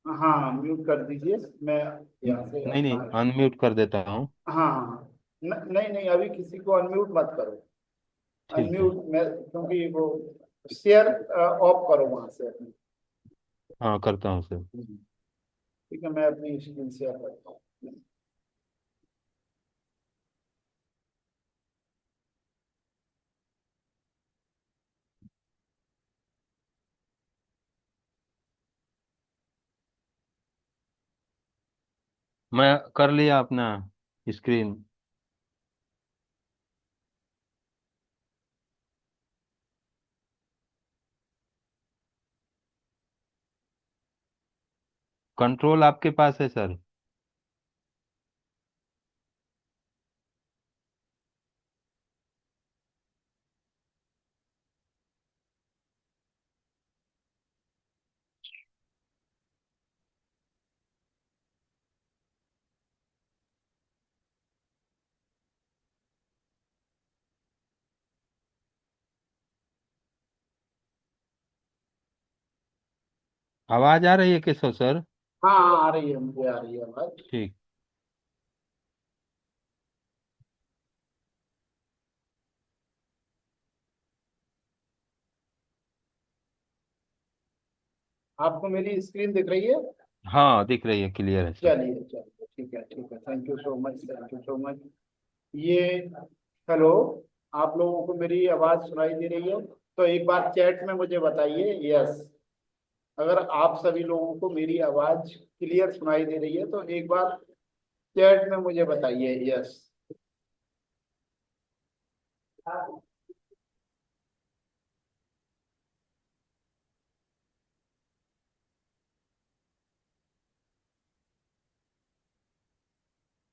हाँ म्यूट कर दीजिए। मैं यहाँ से नहीं अपना, नहीं, अनम्यूट कर देता हूँ। हाँ हाँ, नहीं नहीं अभी किसी को अनम्यूट मत करो। ठीक है। अनम्यूट मैं, क्योंकि वो शेयर ऑफ करो वहां से अपनी। हाँ करता हूँ सर। ठीक है, मैं अपनी स्क्रीन शेयर करता हूँ। मैं कर लिया अपना स्क्रीन। कंट्रोल आपके पास है सर। आवाज आ रही है केशव सर? हाँ हाँ, आ रही है, मुझे आ रही है आवाज। ठीक। आपको मेरी स्क्रीन दिख रही है? हाँ दिख रही है, क्लियर है सर। चलिए चलिए, ठीक है, thank you so much, thank you so much. ये, हेलो, आप लोगों को मेरी आवाज सुनाई दे रही है? तो एक बार चैट में मुझे बताइए यस। अगर आप सभी लोगों को मेरी आवाज क्लियर सुनाई दे रही है तो एक बार चैट में मुझे बताइए यस।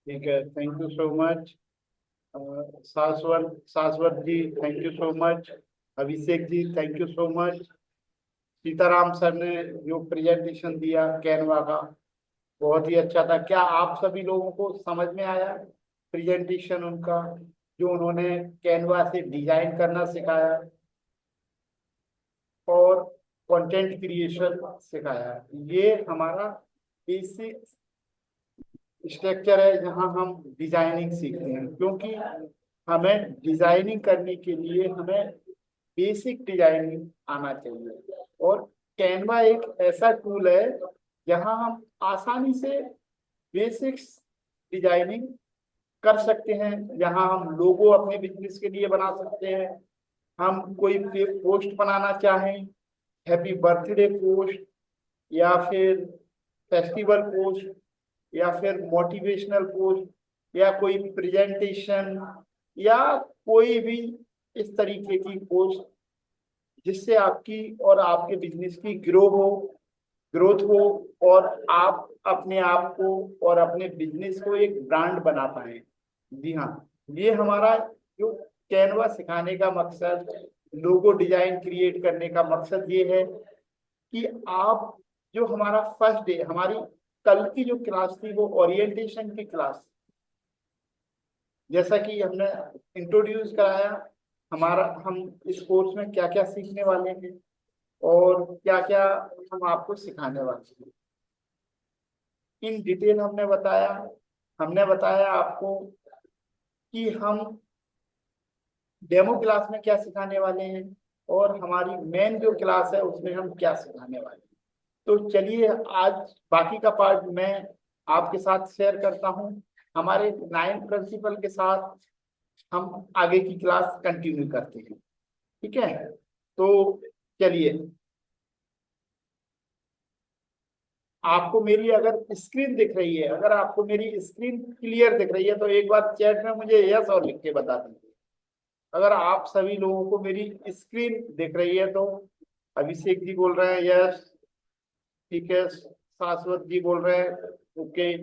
ठीक है, thank you so much. Shashwat Shashwat ji thank you so much. Abhishek ji thank you so much. Sitaram sir ने जो प्रेजेंटेशन दिया कैनवा का, बहुत ही अच्छा था। क्या आप सभी लोगों को समझ में आया प्रेजेंटेशन उनका, जो उन्होंने कैनवा से डिजाइन करना सिखाया और कंटेंट क्रिएशन सिखाया? ये हमारा बेसिक स्ट्रक्चर है जहाँ हम डिजाइनिंग सीखते हैं, क्योंकि हमें डिजाइनिंग करने के लिए हमें बेसिक डिजाइनिंग आना चाहिए। और कैनवा एक ऐसा टूल है जहाँ हम आसानी से बेसिक्स डिजाइनिंग कर सकते हैं। यहाँ हम लोगो अपने बिजनेस के लिए बना सकते हैं। हम कोई पोस्ट बनाना चाहें, हैप्पी बर्थडे पोस्ट या फिर फेस्टिवल पोस्ट या फिर मोटिवेशनल पोस्ट या कोई प्रेजेंटेशन या कोई भी इस तरीके की पोस्ट जिससे आपकी और आपके बिजनेस की ग्रोथ हो और आप अपने आप को और अपने बिजनेस को एक ब्रांड बना पाए। जी हाँ, ये हमारा जो कैनवा सिखाने का मकसद, लोगो डिजाइन क्रिएट करने का मकसद ये है कि आप जो हमारा फर्स्ट डे, हमारी कल की जो क्लास थी वो ओरिएंटेशन की क्लास, जैसा कि हमने इंट्रोड्यूस कराया हमारा, हम इस कोर्स में क्या क्या सीखने वाले हैं और क्या क्या हम आपको सिखाने वाले हैं, इन डिटेल हमने बताया। हमने बताया आपको कि हम डेमो क्लास में क्या सिखाने वाले हैं और हमारी मेन जो क्लास है उसमें हम क्या सिखाने वाले हैं। तो चलिए आज बाकी का पार्ट मैं आपके साथ शेयर करता हूं। हमारे 9 प्रिंसिपल के साथ हम आगे की क्लास कंटिन्यू करते हैं, ठीक है। तो चलिए, आपको मेरी अगर स्क्रीन दिख रही है, अगर आपको मेरी स्क्रीन क्लियर दिख रही है तो एक बार चैट में मुझे यस और लिख के बता दीजिए। अगर आप सभी लोगों को मेरी स्क्रीन दिख रही है तो अभिषेक जी बोल रहे हैं यस, ठीक है, शाश्वत जी बोल रहे हैं ओके,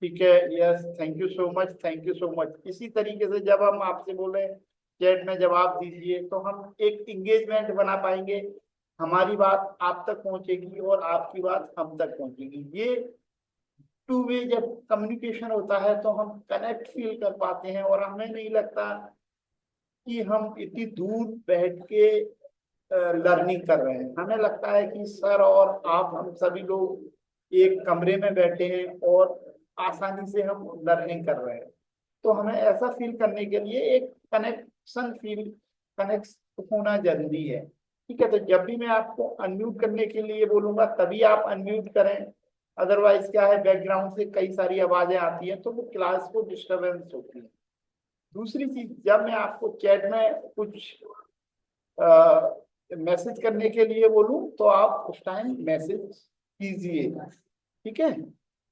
ठीक है, yes, thank you so much, thank you so much. इसी तरीके से जब हम आपसे बोल रहे हैं चैट में जवाब दीजिए तो हम एक इंगेजमेंट बना पाएंगे, हमारी बात आप तक पहुंचेगी और आपकी बात हम तक पहुंचेगी। ये टू वे जब कम्युनिकेशन होता है तो हम कनेक्ट फील कर पाते हैं और हमें नहीं लगता कि हम इतनी दूर बैठ के लर्निंग कर रहे हैं। हमें लगता है कि सर और आप, हम सभी लोग एक कमरे में बैठे हैं और आसानी से हम लर्निंग कर रहे हैं। तो हमें ऐसा फील करने के लिए एक कनेक्ट होना जरूरी है, ठीक है। तो जब भी मैं आपको अनम्यूट करने के लिए बोलूंगा तभी आप अनम्यूट करें, अदरवाइज क्या है, बैकग्राउंड से कई सारी आवाजें आती हैं तो वो क्लास को डिस्टरबेंस होती है। दूसरी चीज, जब मैं आपको चैट में कुछ मैसेज करने के लिए बोलूं तो आप उस टाइम मैसेज कीजिए, ठीक है।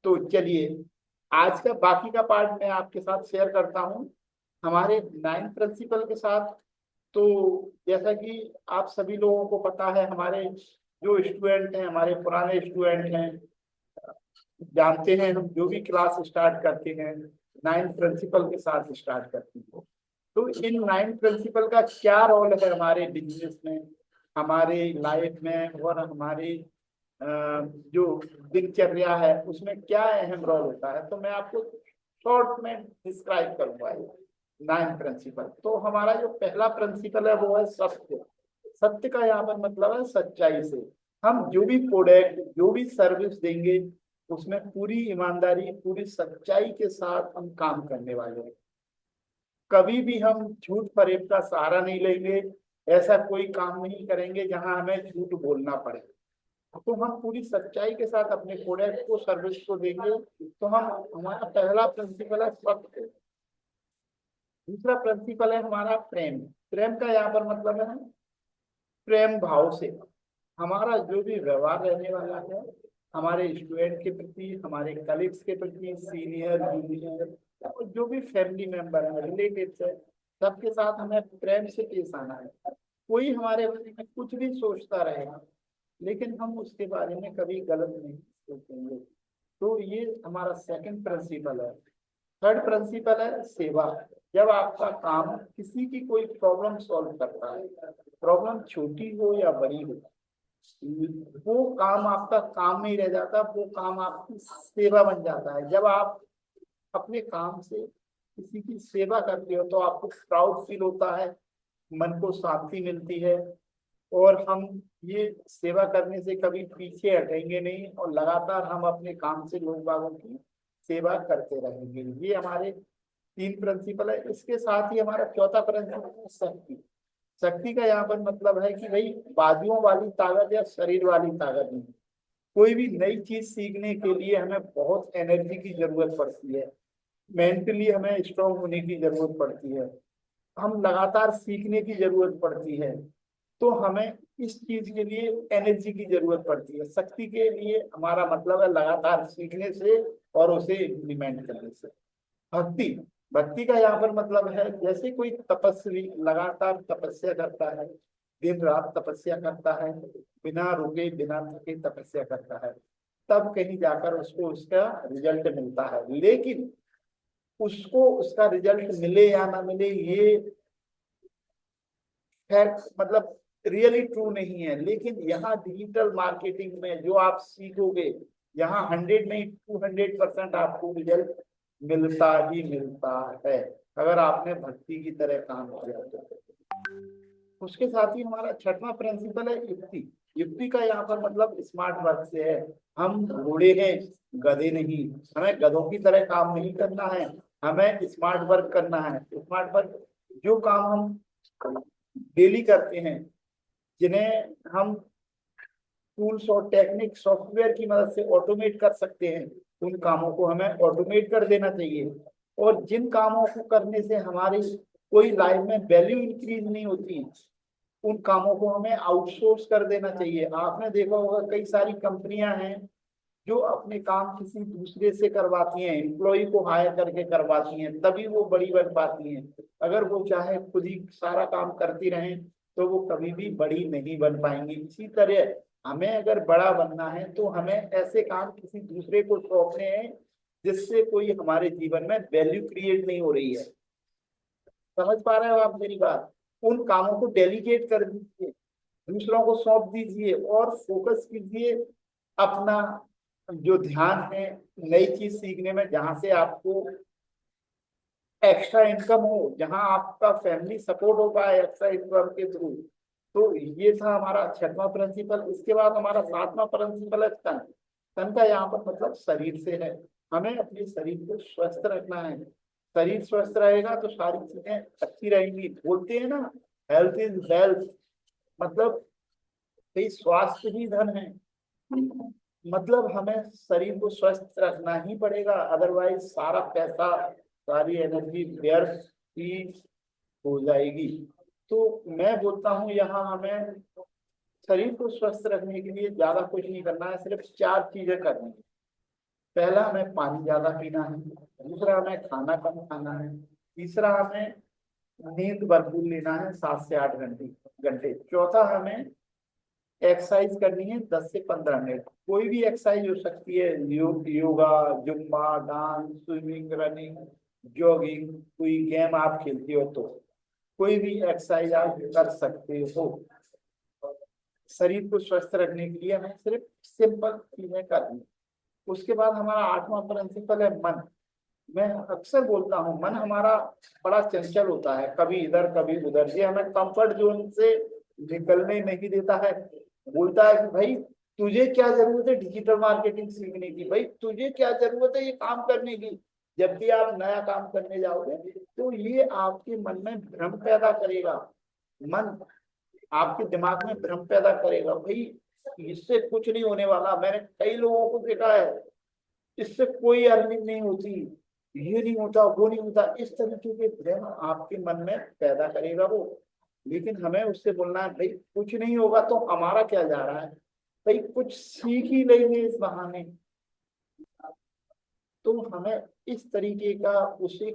तो चलिए आज का बाकी का पार्ट मैं आपके साथ शेयर करता हूं हमारे 9 प्रिंसिपल के साथ। तो जैसा कि आप सभी लोगों को पता है, हमारे जो स्टूडेंट हैं, हमारे पुराने स्टूडेंट हैं, जानते हैं हम जो भी क्लास स्टार्ट करते हैं 9 प्रिंसिपल के साथ स्टार्ट करते हैं। तो इन 9 प्रिंसिपल का क्या रोल है हमारे बिजनेस में, हमारे लाइफ में और हमारे जो दिनचर्या है उसमें क्या अहम रोल होता है, तो मैं आपको शॉर्ट में डिस्क्राइब करूंगा 9 प्रिंसिपल। तो हमारा जो पहला प्रिंसिपल है वो है सत्य। सत्य का यहाँ पर मतलब है सच्चाई से। हम जो भी प्रोडक्ट, जो भी सर्विस देंगे उसमें पूरी ईमानदारी, पूरी सच्चाई के साथ हम काम करने वाले हैं। कभी भी हम झूठ फरेब का सहारा नहीं लेंगे, ऐसा कोई काम नहीं करेंगे जहां हमें झूठ बोलना पड़े। तो हम पूरी सच्चाई के साथ अपने प्रोडक्ट को, सर्विस को देंगे। तो हमारा पहला प्रिंसिपल है सत्य। दूसरा प्रिंसिपल है हमारा प्रेम। प्रेम का यहाँ पर मतलब है प्रेम भाव से हमारा जो भी व्यवहार रहने वाला है, हमारे स्टूडेंट के प्रति, हमारे कलीग्स के प्रति, सीनियर जूनियर, जो भी फैमिली मेंबर है, रिलेटिव्स है, सबके साथ हमें प्रेम से पेश आना है। कोई हमारे बारे में कुछ भी सोचता रहेगा लेकिन हम उसके बारे में कभी गलत नहीं सोचेंगे। तो ये हमारा सेकंड प्रिंसिपल है। थर्ड प्रिंसिपल है सेवा। जब आपका काम किसी की कोई प्रॉब्लम सॉल्व करता है, प्रॉब्लम छोटी हो या बड़ी हो, वो काम आपका काम नहीं रह जाता, वो काम आपकी सेवा बन जाता है। जब आप अपने काम से किसी की सेवा करते हो तो आपको प्राउड फील होता है, मन को शांति मिलती है और हम ये सेवा करने से कभी पीछे हटेंगे नहीं और लगातार हम अपने काम से लोग बागों की सेवा करते रहेंगे। ये हमारे 3 प्रिंसिपल है। इसके साथ ही हमारा चौथा प्रिंसिपल है शक्ति। शक्ति का यहाँ पर मतलब है कि भाई बाजुओं वाली ताकत या शरीर वाली ताकत नहीं। कोई भी नई चीज सीखने के लिए हमें बहुत एनर्जी की जरूरत पड़ती है, मेंटली हमें स्ट्रांग होने की जरूरत पड़ती है, हम लगातार सीखने की जरूरत पड़ती है। तो हमें इस चीज के लिए एनर्जी की जरूरत पड़ती है। शक्ति के लिए हमारा मतलब है लगातार सीखने से और उसे इम्प्लीमेंट करने से। भक्ति, भक्ति का यहाँ पर मतलब है जैसे कोई तपस्वी लगातार तपस्या करता है, दिन रात तपस्या करता है, बिना रुके बिना थके तपस्या करता है, तब कहीं जाकर उसको उसका रिजल्ट मिलता है। लेकिन उसको उसका रिजल्ट मिले या ना मिले ये फैक्ट मतलब रियली ट्रू नहीं है। लेकिन यहाँ डिजिटल मार्केटिंग में जो आप सीखोगे, यहाँ 100 नहीं 200% आपको रिजल्ट मिलता ही मिलता है, अगर आपने भक्ति की तरह काम किया तो। उसके साथ ही हमारा छठवां प्रिंसिपल है युक्ति। युक्ति का यहाँ पर मतलब स्मार्ट वर्क से है। हम घोड़े हैं, गधे नहीं। हमें गधों की तरह काम नहीं करना है, हमें स्मार्ट वर्क करना है। स्मार्ट वर्क जो काम हम डेली करते हैं, जिन्हें हम टूल्स और टेक्निक सॉफ्टवेयर की मदद से ऑटोमेट कर सकते हैं, उन कामों को हमें ऑटोमेट कर देना चाहिए। और जिन कामों को करने से हमारी कोई लाइफ में वैल्यू इंक्रीज नहीं होती, उन कामों को हमें आउटसोर्स कर देना चाहिए। आपने देखा होगा कई सारी कंपनियां हैं जो अपने काम किसी दूसरे से करवाती हैं, एम्प्लॉय को हायर करके करवाती हैं, तभी वो बड़ी बन पाती हैं। अगर वो चाहे खुद ही सारा काम करती रहें तो वो कभी भी बड़ी नहीं बन पाएंगी। इसी तरह हमें अगर बड़ा बनना है तो हमें ऐसे काम किसी दूसरे को सौंपने हैं जिससे कोई हमारे जीवन में वैल्यू क्रिएट नहीं हो रही है। समझ पा रहे हो आप मेरी बात? उन कामों को डेलीगेट कर दीजिए, दूसरों को सौंप दीजिए और फोकस कीजिए अपना जो ध्यान है नई चीज सीखने में, जहां से आपको एक्स्ट्रा इनकम हो, जहां आपका फैमिली सपोर्ट हो पाए एक्स्ट्रा इनकम के थ्रू। तो ये था हमारा छठवां प्रिंसिपल। इसके बाद हमारा सातवां प्रिंसिपल है तन। तन का यहाँ पर मतलब शरीर से है। हमें अपने शरीर को स्वस्थ रखना है। शरीर स्वस्थ रहेगा तो सारी चीजें अच्छी रहेंगी। बोलते हैं ना, हेल्थ इज वेल्थ, मतलब स्वास्थ्य भी धन है। मतलब हमें शरीर को स्वस्थ रखना ही पड़ेगा, अदरवाइज सारा पैसा सारी एनर्जी व्यर्थ ही हो जाएगी। तो मैं बोलता हूँ यहाँ हमें शरीर को स्वस्थ रखने के लिए ज्यादा कुछ नहीं करना है, सिर्फ 4 चीजें करनी है। पहला, हमें पानी ज्यादा पीना है। दूसरा, हमें खाना कम खाना है। तीसरा, हमें नींद भरपूर लेना है 7 से 8 घंटे। चौथा, हमें एक्सरसाइज करनी है 10 से 15 मिनट। कोई भी एक्सरसाइज हो सकती है, yoga, Zumba, dance, swimming, running, jogging, कोई गेम आप खेलते हो तो कोई भी एक्सरसाइज आप कर सकते हो। शरीर को स्वस्थ रखने के लिए हमें सिर्फ सिंपल चीजें करनी। उसके बाद हमारा 8वां प्रिंसिपल है मन। मैं अक्सर बोलता हूँ मन हमारा बड़ा चंचल होता है, कभी इधर कभी उधर। ये हमें कंफर्ट जोन से निकलने नहीं देता है। बोलता है कि भाई तुझे क्या जरूरत है डिजिटल मार्केटिंग सीखने की, भाई तुझे क्या जरूरत है ये काम करने की। जब भी आप नया काम करने जाओगे तो ये आपके मन में भ्रम पैदा करेगा। मन आपके दिमाग में भ्रम पैदा करेगा, भाई इससे कुछ नहीं होने वाला। मैंने कई लोगों को देखा है, इससे कोई अर्निंग नहीं होती, ये नहीं होता, वो नहीं होता। इस तरीके के भ्रम आपके मन में पैदा करेगा वो। लेकिन हमें उससे बोलना है भाई कुछ नहीं होगा तो हमारा क्या जा रहा है, भाई कुछ सीख ही लेंगे इस बहाने। तो हमें इस तरीके का उसे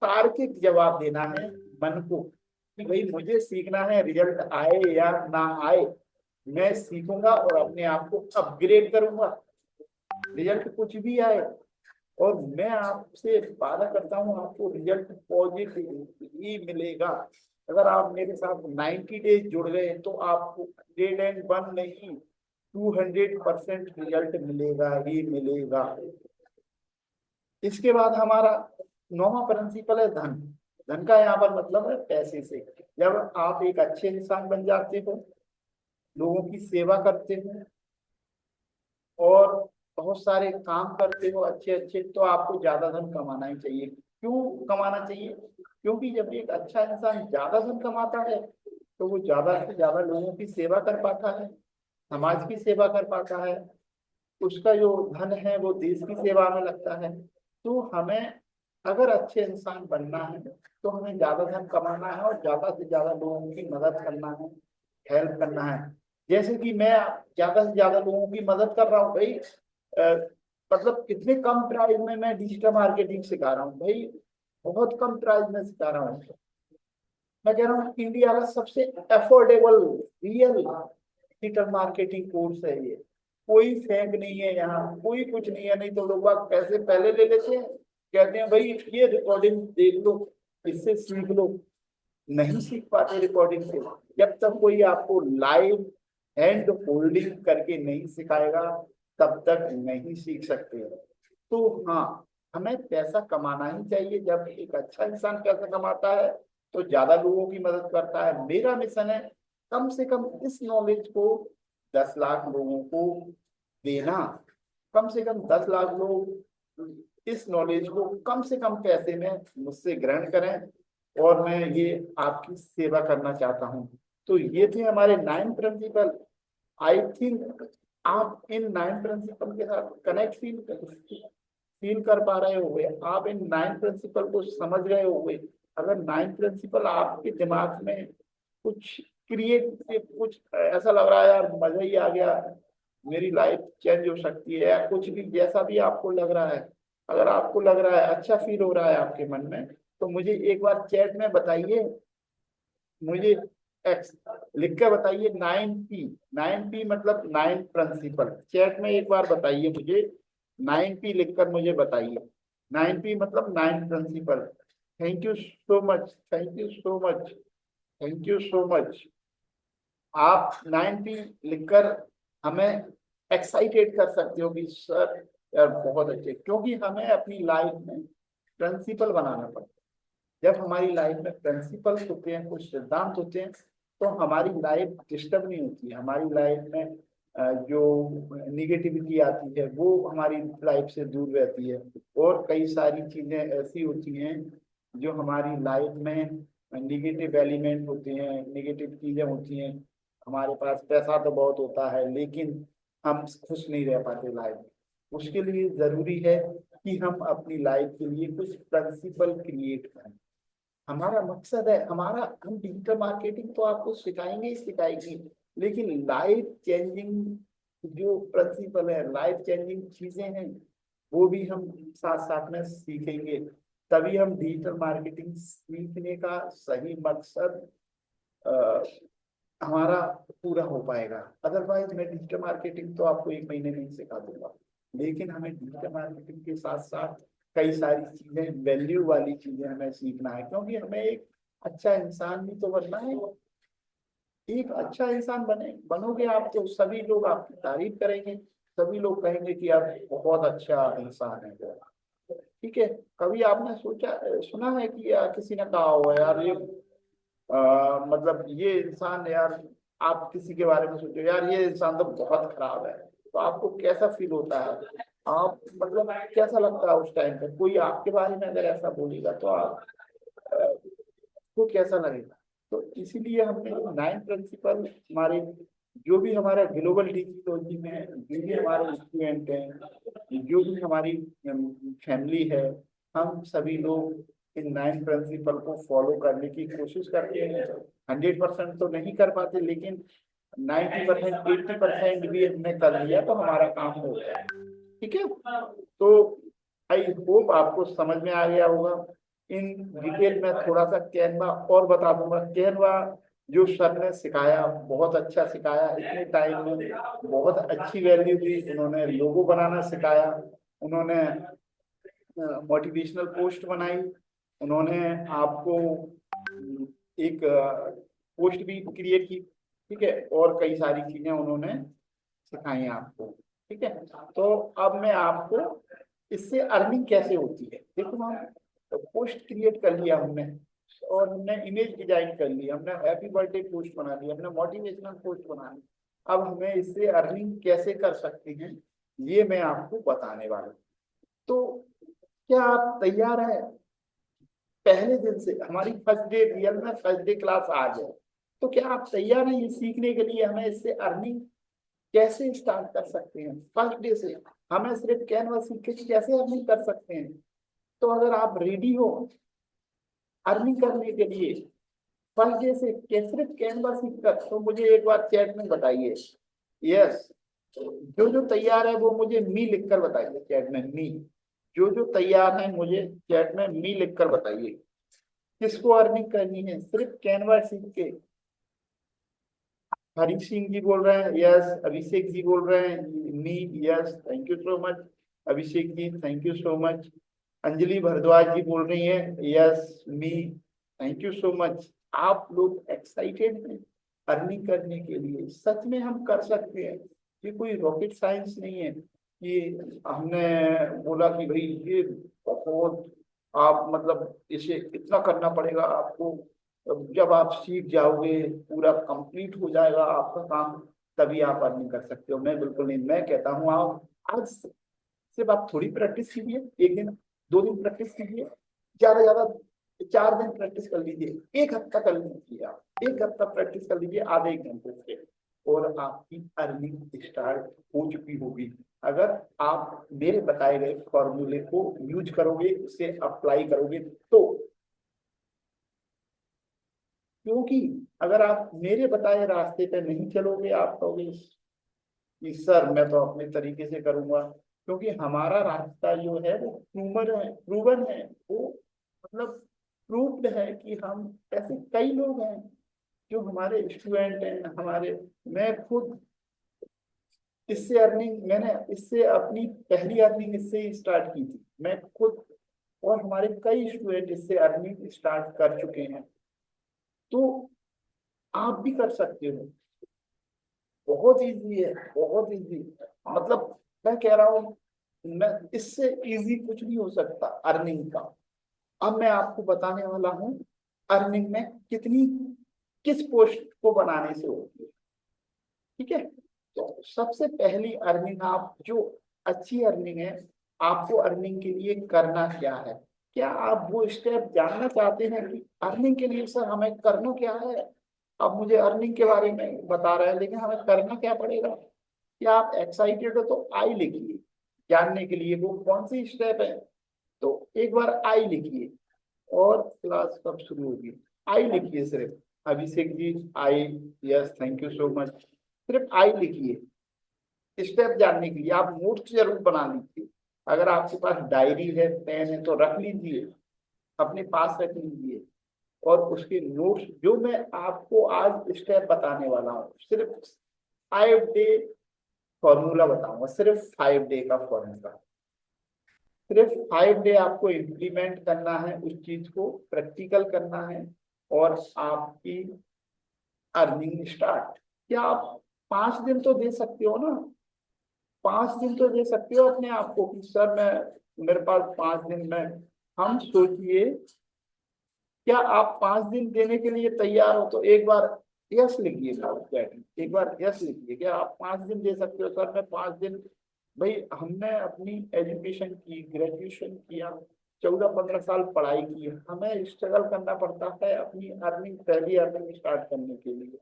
तार्किक जवाब देना है मन को कि भाई मुझे सीखना है, रिजल्ट आए या ना आए मैं सीखूंगा और अपने आप को अपग्रेड करूंगा। रिजल्ट कुछ भी आए, और मैं आपसे वादा करता हूँ आपको रिजल्ट पॉजिटिव ही मिलेगा। अगर आप मेरे साथ 90 डेज जुड़ गए तो आपको 101 नहीं 200% रिजल्ट मिलेगा ही मिलेगा। इसके बाद हमारा 9वां प्रिंसिपल है धन। धन का यहाँ पर मतलब है पैसे से। जब आप एक अच्छे इंसान बन जाते हो, लोगों की सेवा करते हो और बहुत सारे काम करते हो अच्छे अच्छे, तो आपको ज्यादा धन कमाना ही चाहिए। क्यों कमाना चाहिए? क्योंकि जब एक अच्छा इंसान ज्यादा धन कमाता है तो वो ज्यादा से ज्यादा लोगों की सेवा कर पाता है, समाज की सेवा कर पाता है। उसका जो धन है वो देश की सेवा में लगता है। तो हमें अगर अच्छे इंसान बनना है तो हमें ज्यादा धन कमाना है और ज्यादा से ज्यादा लोगों की मदद करना है, हेल्प करना है। जैसे कि मैं ज्यादा से ज्यादा लोगों की मदद कर रहा हूँ भाई, मतलब कितने कम प्राइस में मैं डिजिटल मार्केटिंग सिखा रहा हूँ भाई, बहुत कम प्राइस में सिखा रहा हूँ। मैं कह रहा हूँ इंडिया का सबसे affordable real digital marketing course है ये। कोई फेक नहीं है यहाँ, कोई कुछ नहीं है। नहीं तो लोग बाग पैसे पहले ले लेते हैं, कहते हैं भाई ये रिकॉर्डिंग देख लो, इससे सीख लो। नहीं सीख पाते रिकॉर्डिंग से। जब तक कोई आपको लाइव हैंड होल्डिंग करके नहीं सिखाएगा तब तक नहीं सीख सकते। तो हाँ, हमें पैसा कमाना ही चाहिए। जब एक अच्छा इंसान पैसा कमाता है तो ज्यादा लोगों की मदद करता है। मेरा मिशन है कम से कम इस नॉलेज को 10 लाख लोगों को देना। कम से कम 10 लाख लोग इस नॉलेज को कम से कम पैसे में मुझसे ग्रहण करें, और मैं ये आपकी सेवा करना चाहता हूँ। तो ये थे हमारे 9 प्रिंसिपल। आई थिंक आप इन 9 प्रिंसिपल के साथ कनेक्ट फील कर पा रहे होंगे। आप इन 9 प्रिंसिपल को समझ गए होंगे। अगर 9 प्रिंसिपल आपके दिमाग में कुछ क्रिएट, कुछ ऐसा लग रहा है यार मजा ही आ गया, मेरी लाइफ चेंज हो सकती है, या कुछ भी जैसा भी आपको लग रहा है, अगर आपको लग रहा है अच्छा फील हो रहा है आपके मन में, तो मुझे एक बार चैट में बताइए। मुझे एक्स लिख कर बताइए 9P। 9P मतलब 9 प्रिंसिपल। चैट में एक बार बताइए मुझे 9P लिखकर मुझे बताइए। 9P मतलब 9 principle. Thank you so much, thank you so much, thank you so much. आप 9P लिखकर हमें एक्साइटेड कर सकते हो कि सर यार बहुत अच्छे, क्योंकि हमें अपनी लाइफ में प्रिंसिपल बनाना पड़ता है। जब हमारी लाइफ में प्रिंसिपल्स होते हैं, कुछ सिद्धांत होते हैं, तो हमारी लाइफ डिस्टर्ब नहीं होती है। हमारी लाइफ में जो निगेटिविटी आती है वो हमारी लाइफ से दूर रहती है। और कई सारी चीजें ऐसी होती हैं जो हमारी लाइफ में निगेटिव एलिमेंट होते हैं, निगेटिव चीजें होती हैं। हमारे पास पैसा तो बहुत होता है लेकिन हम खुश नहीं रह पाते लाइफ में। उसके लिए जरूरी है कि हम अपनी लाइफ के लिए कुछ प्रिंसिपल क्रिएट करें। हमारा मकसद है, हम डिजिटल मार्केटिंग तो आपको सिखाएंगे ही सिखाएंगे, लेकिन लाइफ चेंजिंग जो प्रिंसिपल है, लाइफ चेंजिंग चीजें हैं, वो भी हम साथ साथ में सीखेंगे। तभी हम डिजिटल मार्केटिंग सीखने का सही मकसद हमारा पूरा हो पाएगा। अदरवाइज मैं डिजिटल मार्केटिंग तो आपको 1 महीने में ही सिखा दूंगा, लेकिन हमें डिजिटल मार्केटिंग के साथ साथ कई सारी चीजें, वैल्यू वाली चीजें हमें सीखना है, क्योंकि हमें एक अच्छा इंसान भी तो बनना है। एक अच्छा इंसान बनोगे आप तो सभी लोग आपकी तारीफ करेंगे, सभी लोग कहेंगे कि आप बहुत अच्छा इंसान है। ठीक है। कभी आपने सुना है कि यार किसी ने कहा हो यार ये मतलब ये इंसान, यार आप किसी के बारे में सोचो यार ये इंसान तो बहुत खराब है, तो आपको कैसा फील होता है? आप मतलब कैसा लगता है उस टाइम पे? कोई आपके बारे में अगर ऐसा बोलेगा तो आप को कैसा लगेगा? तो इसीलिए हमने 9 प्रिंसिपल, हमारे जो भी हमारा ग्लोबल डिजिटोलॉजी में जो भी हमारे स्टूडेंट हैं, जो भी हमारी फैमिली है, हम सभी लोग इन 9 प्रिंसिपल को फॉलो करने की कोशिश करते हैं। 100% तो नहीं कर पाते, लेकिन 90%, 80% भी हमने कर लिया तो हमारा काम हो गया। ठीक है। तो आई होप आपको समझ में आ गया होगा। इन डिटेल में थोड़ा सा कैनवा और बता दूंगा। कैनवा जो सर ने सिखाया, बहुत अच्छा सिखाया, इतने टाइम में बहुत अच्छी वैल्यू दी। उन्होंने लोगो बनाना सिखाया, उन्होंने मोटिवेशनल पोस्ट बनाई, उन्होंने आपको एक पोस्ट भी क्रिएट की। ठीक है। और कई सारी चीजें उन्होंने सिखाई आपको। ठीक है। तो अब मैं आपको इससे अर्निंग कैसे होती है, देखो हम पोस्ट क्रिएट कर लिया हमने, और हमने इमेज डिजाइन कर ली, हमने हैप्पी बर्थडे पोस्ट बना ली, हमने मोटिवेशनल पोस्ट बना ली। अब हमें इससे अर्निंग कैसे कर सकते हैं ये मैं आपको बताने वाला हूँ। तो क्या आप तैयार हैं? पहले दिन से हमारी फर्स्ट डे, रियल में फर्स्ट डे क्लास आज है, तो क्या आप तैयार हैं ये सीखने के लिए हमें इससे अर्निंग कैसे स्टार्ट कर सकते हैं? फर्स्ट डे से हमें सिर्फ कैनवा सीख के कैसे अर्निंग कर सकते हैं? तो अगर आप रेडी हो अर्निंग करने के लिए फर्स्ट डे से सिर्फ कैनवा सीख कर, तो मुझे एक बार चैट में बताइए। यस, जो तैयार है वो मुझे मी लिखकर बताइए चैट में। मी, जो तैयार है मुझे चैट में मी लिखकर बताइए। किसको अर्निंग करनी है सिर्फ कैनवा सीख के? हरी सिंह जी बोल रहे हैं, यस। अभिषेक जी बोल रहे हैं, me, yes, thank you so much Abhishek ji, thank you so much. Anjali Bhardwaj ji बोल रही हैं, yes me, thank you so much. आप लोग एक्साइटेड हैं अर्निंग करने के लिए, सच में हम कर सकते हैं, ये कोई रॉकेट साइंस नहीं है कि हमने बोला कि भाई ये बहुत, आप मतलब इसे इतना करना पड़ेगा आपको, जब आप सीख जाओगे पूरा कंप्लीट हो जाएगा आपका काम तभी आप अर्निंग कर सकते हो। मैं बिल्कुल नहीं, मैं कहता हूँ आप आज सिर्फ आप थोड़ी प्रैक्टिस कीजिए, 1 दिन 2 दिन प्रैक्टिस कीजिए, ज्यादा ज्यादा 4 दिन प्रैक्टिस कर लीजिए, 1 हफ्ता कर लीजिए, आप 1 हफ्ता प्रैक्टिस कर लीजिए आधे 1 घंटे से, और आपकी अर्निंग स्टार्ट हो चुकी होगी। अगर आप मेरे बताए गए फॉर्मूले को यूज करोगे, उसे अप्लाई करोगे तो। क्योंकि अगर आप मेरे बताए रास्ते पे नहीं चलोगे, आप कहोगे कि सर मैं तो अपने तरीके से करूंगा, क्योंकि हमारा रास्ता जो है वो प्रूवन है, वो मतलब प्रूव्ड है कि हम, ऐसे कई लोग हैं जो हमारे स्टूडेंट हैं हमारे, मैं खुद इससे अर्निंग, मैंने इससे अपनी पहली अर्निंग इससे ही स्टार्ट की थी, मैं खुद, और हमारे कई स्टूडेंट इससे अर्निंग स्टार्ट कर चुके हैं, तो आप भी कर सकते हो। बहुत इजी है, बहुत इजी, मतलब मैं कह रहा हूँ, मैं इससे इजी कुछ नहीं हो सकता अर्निंग का। अब मैं आपको बताने वाला हूँ अर्निंग में कितनी, किस पोस्ट को बनाने से होती है, ठीक है। तो सबसे पहली अर्निंग, आप जो अच्छी अर्निंग है, आपको अर्निंग के लिए करना क्या है, क्या आप वो स्टेप जानना चाहते हैं कि अर्निंग के लिए सर हमें करना क्या है? आप मुझे अर्निंग के बारे में बता रहे हैं, लेकिन हमें करना क्या पड़ेगा? क्या आप एक्साइटेड हो तो आई लिखिए जानने के लिए वो कौन सी स्टेप है। तो एक बार आई लिखिए, और क्लास कब शुरू होगी, आई लिखिए सिर्फ। Abhishek ji I, yes thank you so much. सिर्फ आई लिखिए स्टेप जानने के लिए। आप नोट्स जरूर बना लीजिए, अगर आपके पास डायरी है पेन है तो रख लीजिए, अपने पास रख लीजिए, और उसके नोट्स जो मैं आपको आज स्टेप बताने वाला हूँ, सिर्फ 5 डे फॉर्मूला बताऊंगा, सिर्फ 5 डे का फॉर्मूला, सिर्फ 5 डे आपको इम्प्लीमेंट करना है, उस चीज को प्रैक्टिकल करना है, और आपकी अर्निंग स्टार्ट। क्या आप 5 दिन तो दे सकते हो ना, 5 दिन तो दे सकते हो अपने आप को कि सर मैं, मेरे पास 5 दिन में, हम सोचिए क्या आप 5 दिन देने के लिए तैयार हो? तो एक बार यस लिखिए, एक बार यस लिखिए, क्या आप 5 दिन दे सकते हो? सर मैं 5 दिन, भाई हमने अपनी एजुकेशन की, ग्रेजुएशन किया, 14-15 साल पढ़ाई की, हमें स्ट्रगल करना पड़ता है अपनी अर्निंग, पहली अर्निंग स्टार्ट करने के लिए,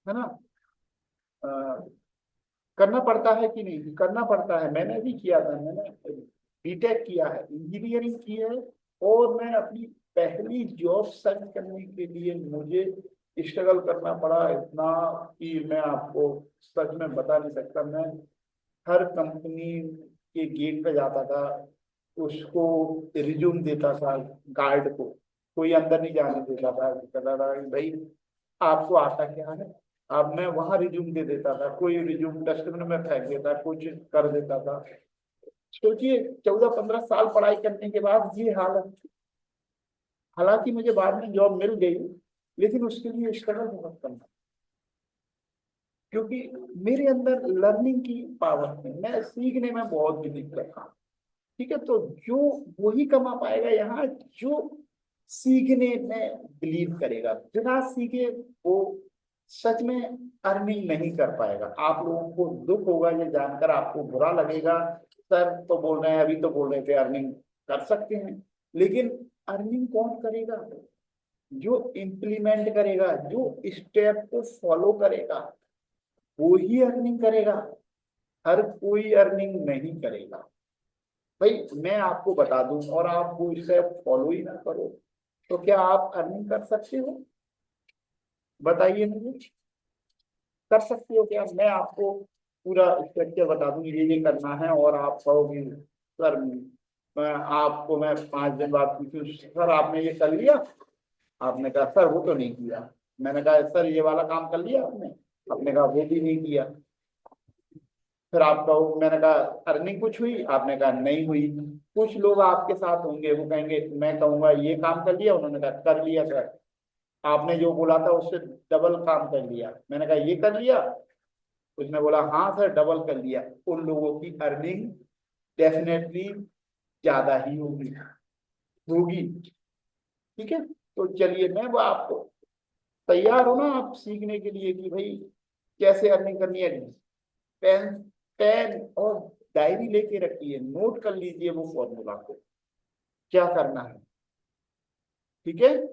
है ना। करना पड़ता है कि नहीं? करना पड़ता है, मैंने भी किया था, मैंने बीटेक किया है, इंजीनियरिंग की है, और मैं अपनी पहली जॉब सर्च करने के लिए मुझे स्ट्रगल करना पड़ा इतना कि मैं आपको सच में बता नहीं सकता। मैं हर कंपनी के गेट पे जाता था, उसको रिज्यूम देता था गार्ड को, कोई अंदर नहीं जाने देता था, कहता था भाई आपको आता क्या है। अब मैं वहां रिज्यूम दे देता था, कोई रिज्यूम डस्टबिन में फेंक देता, कुछ कर देता था। सोचिए 14-15 साल पढ़ाई करने के बाद ये हालत थी। हालांकि मुझे बाद में जॉब मिल गई, लेकिन उसके लिए स्ट्रगल बहुत करना, क्योंकि मेरे अंदर लर्निंग की पावर है, मैं सीखने में बहुत बिलीव करता हूँ, ठीक है। तो जो वही कमा पाएगा यहाँ जो सीखने में बिलीव करेगा, बिना सीखे वो सच में अर्निंग नहीं कर पाएगा। आप लोगों को दुख होगा ये जानकर, आपको बुरा लगेगा, सर तो बोल रहे हैं, अभी तो बोल रहे थे अर्निंग कर सकते हैं, लेकिन अर्निंग कौन करेगा? जो इम्प्लीमेंट करेगा, जो स्टेप को फॉलो करेगा, वो ही अर्निंग करेगा, हर कोई अर्निंग नहीं करेगा। भाई मैं आपको बता दूं और आप वो स्टेप फॉलो ही ना करो, तो क्या आप अर्निंग कर सकते हो? बताइए मुझे, कर सकते हो क्या? मैं आपको पूरा स्ट्रक्चर बता दूं, ये करना है, और आप कहोगे सर मैं 5 दिन बाद पूछूं, सर आपने ये कर लिया? आपने कहा सर वो तो नहीं किया, मैंने कहा सर ये वाला काम कर लिया आपने? आपने कहा वो भी नहीं किया। फिर आप कहो, मैंने कहा अर्निंग कुछ हुई? आपने कहा नहीं हुई। कुछ लोग आपके साथ होंगे, वो कहेंगे, मैं कहूंगा ये काम कर लिया, उन्होंने कहा कर लिया सर। आपने जो बोला था उससे डबल काम कर लिया। मैंने कहा ये कर लिया? उसने बोला हाँ सर डबल कर लिया। उन लोगों की अर्निंग डेफिनेटली ज्यादा ही होगी होगी। ठीक है, तो चलिए, मैं वो आपको, तैयार हो ना आप सीखने के लिए कि भाई कैसे अर्निंग करनी है? पेन पेन और डायरी लेके रखिए, नोट कर लीजिए वो फॉर्मूला को, क्या करना है। ठीक है,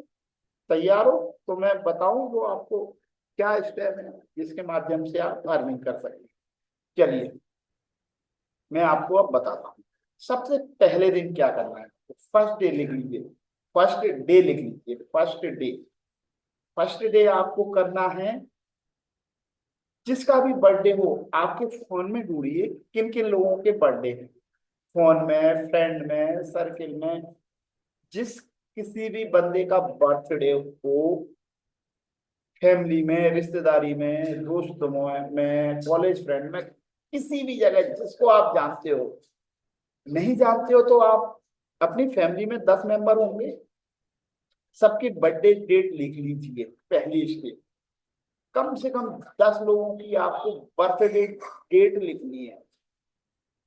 तैयार हो तो मैं बताऊं वो आपको क्या स्टेप है जिसके माध्यम से आप अर्निंग कर सकते हैं। चलिए मैं आपको अब बताता हूँ। सबसे पहले दिन क्या करना है, फर्स्ट डे लिख लीजिए। फर्स्ट डे लिख लीजिए, फर्स्ट डे। फर्स्ट डे आपको करना है, जिसका भी बर्थडे हो आपके फोन में ढूंढिए किन किन लोगों के बर्थडे हैं, फोन में, फ्रेंड में, सर्किल में, जिस किसी भी बंदे का बर्थडे हो, फैमिली में, रिश्तेदारी में, दोस्तों में, कॉलेज फ्रेंड में, किसी भी जगह जिसको आप जानते हो। नहीं जानते हो तो आप अपनी फैमिली में 10 मेंबर होंगे, सबकी बर्थडे डेट लिख लीजिए। पहली स्टेप, कम से कम 10 लोगों की आपको बर्थडे डेट लिखनी है।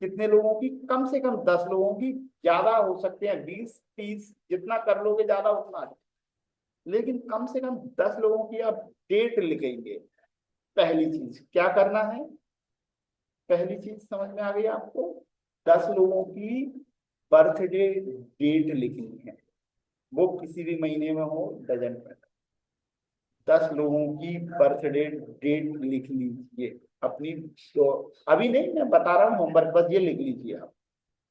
कितने लोगों की? कम से कम 10 लोगों की। ज्यादा हो सकते हैं 20-30, जितना कर लोगे ज्यादा उतना अच्छा। लेकिन कम से कम 10 लोगों की आप डेट लिखेंगे। पहली चीज क्या करना है, पहली चीज समझ में आ गई आपको? 10 लोगों की बर्थडे डेट लिखनी है, वो किसी भी महीने में हो, डजंट मैटर। 10 लोगों की बर्थडे डेट लिख लीजिए अपनी। तो अभी नहीं, मैं बता रहा हूँ होमवर्क, बस ये लिख लीजिए आप।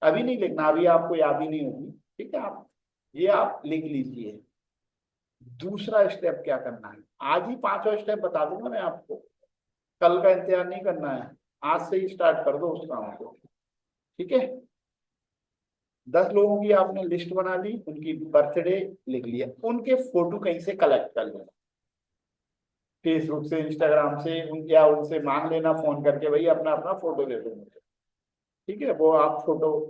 अभी नहीं लिखना, अभी आपको याद ही नहीं होगी। ठीक है, आप ये आप लिख लीजिए। दूसरा स्टेप क्या करना है, आज ही 5वां स्टेप बता दूंगा मैं आपको, कल का इंतजार नहीं करना है, आज से ही स्टार्ट कर दो उस काम को। ठीक है, 10 लोगों की आपने लिस्ट बना ली, उनकी बर्थडे लिख लिया, उनके फोटो कहीं से कलेक्ट कर लेना, फेसबुक से, इंस्टाग्राम से, या उनसे मांग लेना फोन करके, भाई अपना अपना फोटो दे दो मुझे। ठीक है, वो आप फोटो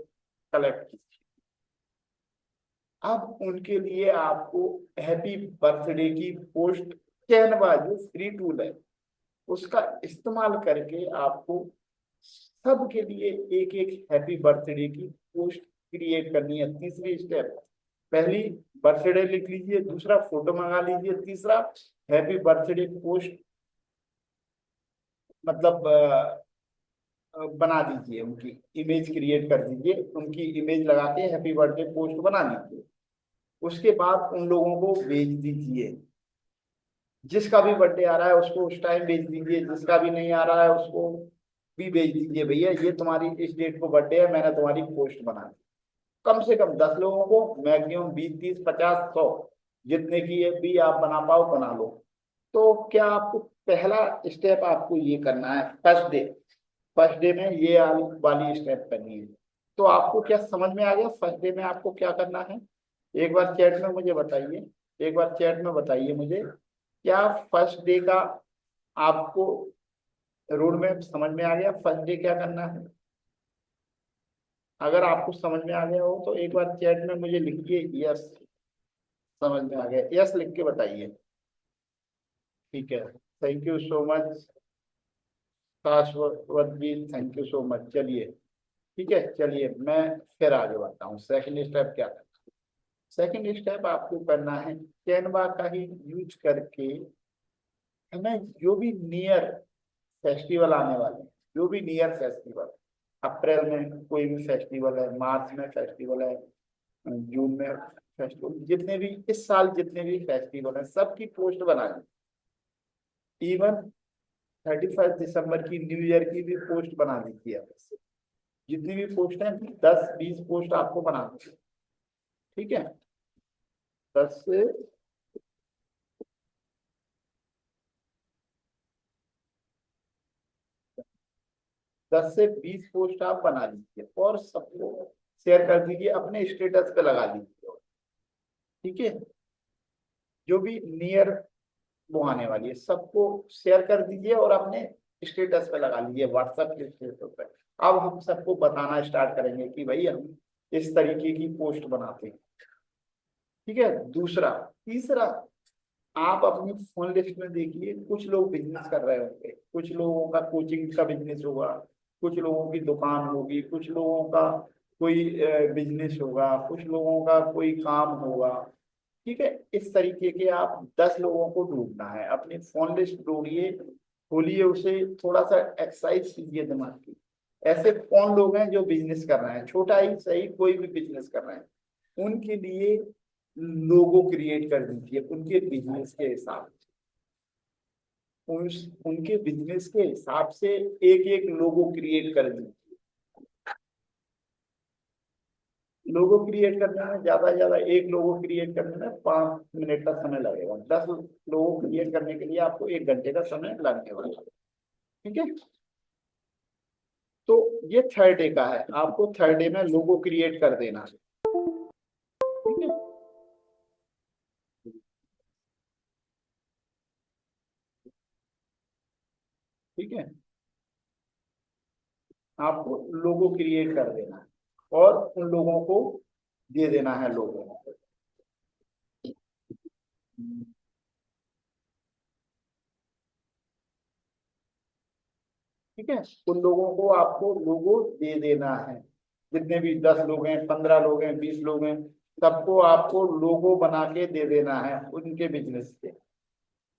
कलेक्ट कीजिए। अब उनके लिए आपको हैप्पी बर्थडे की पोस्ट, कैनवा जो फ्री टूल है उसका इस्तेमाल करके आपको सबके लिए एक एक हैप्पी बर्थडे की पोस्ट क्रिएट करनी है। तीसरी स्टेप, पहली बर्थडे लिख लीजिए, दूसरा फोटो मंगा लीजिए, तीसरा हैप्पी बर्थडे पोस्ट मतलब बना दीजिए, उनकी इमेज क्रिएट कर दीजिए, उनकी इमेज लगा के हैप्पी बर्थडे पोस्ट बना दीजिए। उसके बाद उन लोगों को भेज दीजिए, जिसका भी बर्थडे आ रहा है उसको उस टाइम भेज दीजिए, जिसका भी नहीं आ रहा है उसको भी भेज दीजिए, भैया ये तुम्हारी इस डेट को बर्थडे है, मैंने तुम्हारी पोस्ट बना दी। कम से कम 10 लोगों को, मैक्सिमम 20, 30, 50, 100, जितने की भी आप बना पाओ बना लो। तो क्या आपको पहला स्टेप आपको ये करना है, फर्स्ट डे में ये वाली स्टेप करनी है। तो आपको क्या समझ में आ गया फर्स्ट डे में आपको क्या करना है? एक बार चैट में मुझे बताइए, एक बार चैट में बताइए मुझे, क्या फर्स्ट डे का आपको रोड मैप समझ में आ गया? फर्स्ट डे क्या करना है? अगर आपको समझ में आ गया हो तो एक बार चैट में मुझे लिखिए यस, समझ में आ गया, यस लिख के बताइए। ठीक है, थैंक यू सो मच शाश्वत ji, thank you so much. चलिए ठीक है, चलिए मैं फिर आगे बढ़ता हूँ। सेकंड स्टेप क्या करना है? सेकंड स्टेप आपको करना है, कैनवा का ही यूज करके हमें जो भी नियर फेस्टिवल आने वाले हैं, जो भी नियर फेस्टिवल, अप्रैल में कोई भी फेस्टिवल है, मार्च में फेस्टिवल है, जून में फेस्टिवल, जितने भी इस साल जितने भी फेस्टिवल है सबकी पोस्ट बना दी। इवन 31 दिसंबर की, न्यू ईयर की भी पोस्ट बना दी है। जितनी भी पोस्ट है 10-20 पोस्ट आपको बना दी। ठीक है, 10 से 20 पोस्ट आप बना लीजिए और सबको शेयर कर दीजिए, अपने स्टेटस पे लगा दीजिए। ठीक है, जो भी नियर वो आने वाली है। सबको शेयर कर दीजिए और अपने स्टेटस पे लगा लीजिए, व्हाट्सएप के स्टेटस पे। अब हम सबको बताना स्टार्ट करेंगे कि भाई हम इस तरीके की पोस्ट बनाते हैं। ठीक है। दूसरा, तीसरा, आप अपनी फोन लिस्ट में देखिए, कुछ लोग बिजनेस कर रहे होंगे, कुछ लोगों का कोचिंग का बिजनेस होगा, कुछ लोगों की दुकान होगी, कुछ लोगों का कोई बिजनेस होगा, कुछ लोगों का कोई काम होगा। ठीक है। इस तरीके के आप 10 लोगों को ढूंढना है, अपनी फोन लिस्ट ढूंढिए, खोलिए उसे, थोड़ा सा एक्सरसाइज कीजिए दिमाग की। ऐसे कौन लोग हैं जो बिजनेस कर रहे हैं, छोटा ही सही कोई भी बिजनेस कर रहे हैं, उनके लिए लोगो क्रिएट कर दीजिए उनके बिजनेस के हिसाब से। उनके बिजनेस के हिसाब से एक एक लोगो क्रिएट कर दीजिए। लोगो क्रिएट करने में ज्यादा से ज्यादा एक लोगो क्रिएट करने में 5 मिनट का समय लगेगा। 10 लोगो क्रिएट करने के लिए आपको 1 घंटे का समय लगने वाला है। ठीक है। तो ये थर्ड डे का है, आपको थर्ड डे में लोगो क्रिएट कर देना है। ठीक है। ठीक है। आपको लोगो क्रिएट कर देना है और उन लोगों को दे देना है लोगों को। ठीक है। उन लोगों को आपको लोगो दे देना है, जितने भी 10 लोग हैं, 15 लोग हैं, 20 लोग हैं, सबको आपको लोगो बना के दे देना है उनके बिजनेस के।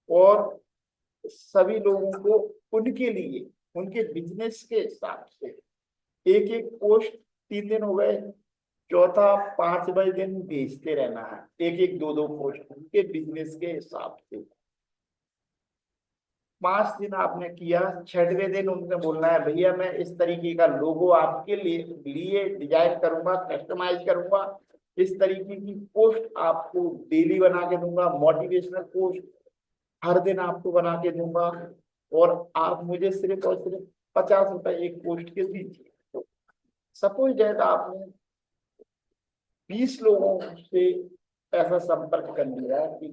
और सभी लोगों को उनके लिए, उनके बिजनेस के हिसाब से एक एक पोस्ट, 3 दिन हो गए, चौथा 5वें दिन भेजते रहना है, एक एक 2-2 पोस्ट उनके बिजनेस के हिसाब से। 5 दिन आपने किया, 6वें दिन उनसे बोलना है भैया मैं इस तरीके का लोगो आपके लिए डिजाइन करूंगा, कस्टमाइज करूंगा, इस तरीके की पोस्ट आपको डेली बना के दूंगा, मोटिवेशनल पोस्ट हर दिन आपको बना के दूंगा, और आप मुझे सिर्फ और सिर्फ 50 रुपए एक पोस्ट के दीजिए। तो सपोज दैट आपने 20 लोगों से ऐसा संपर्क कर लिया कि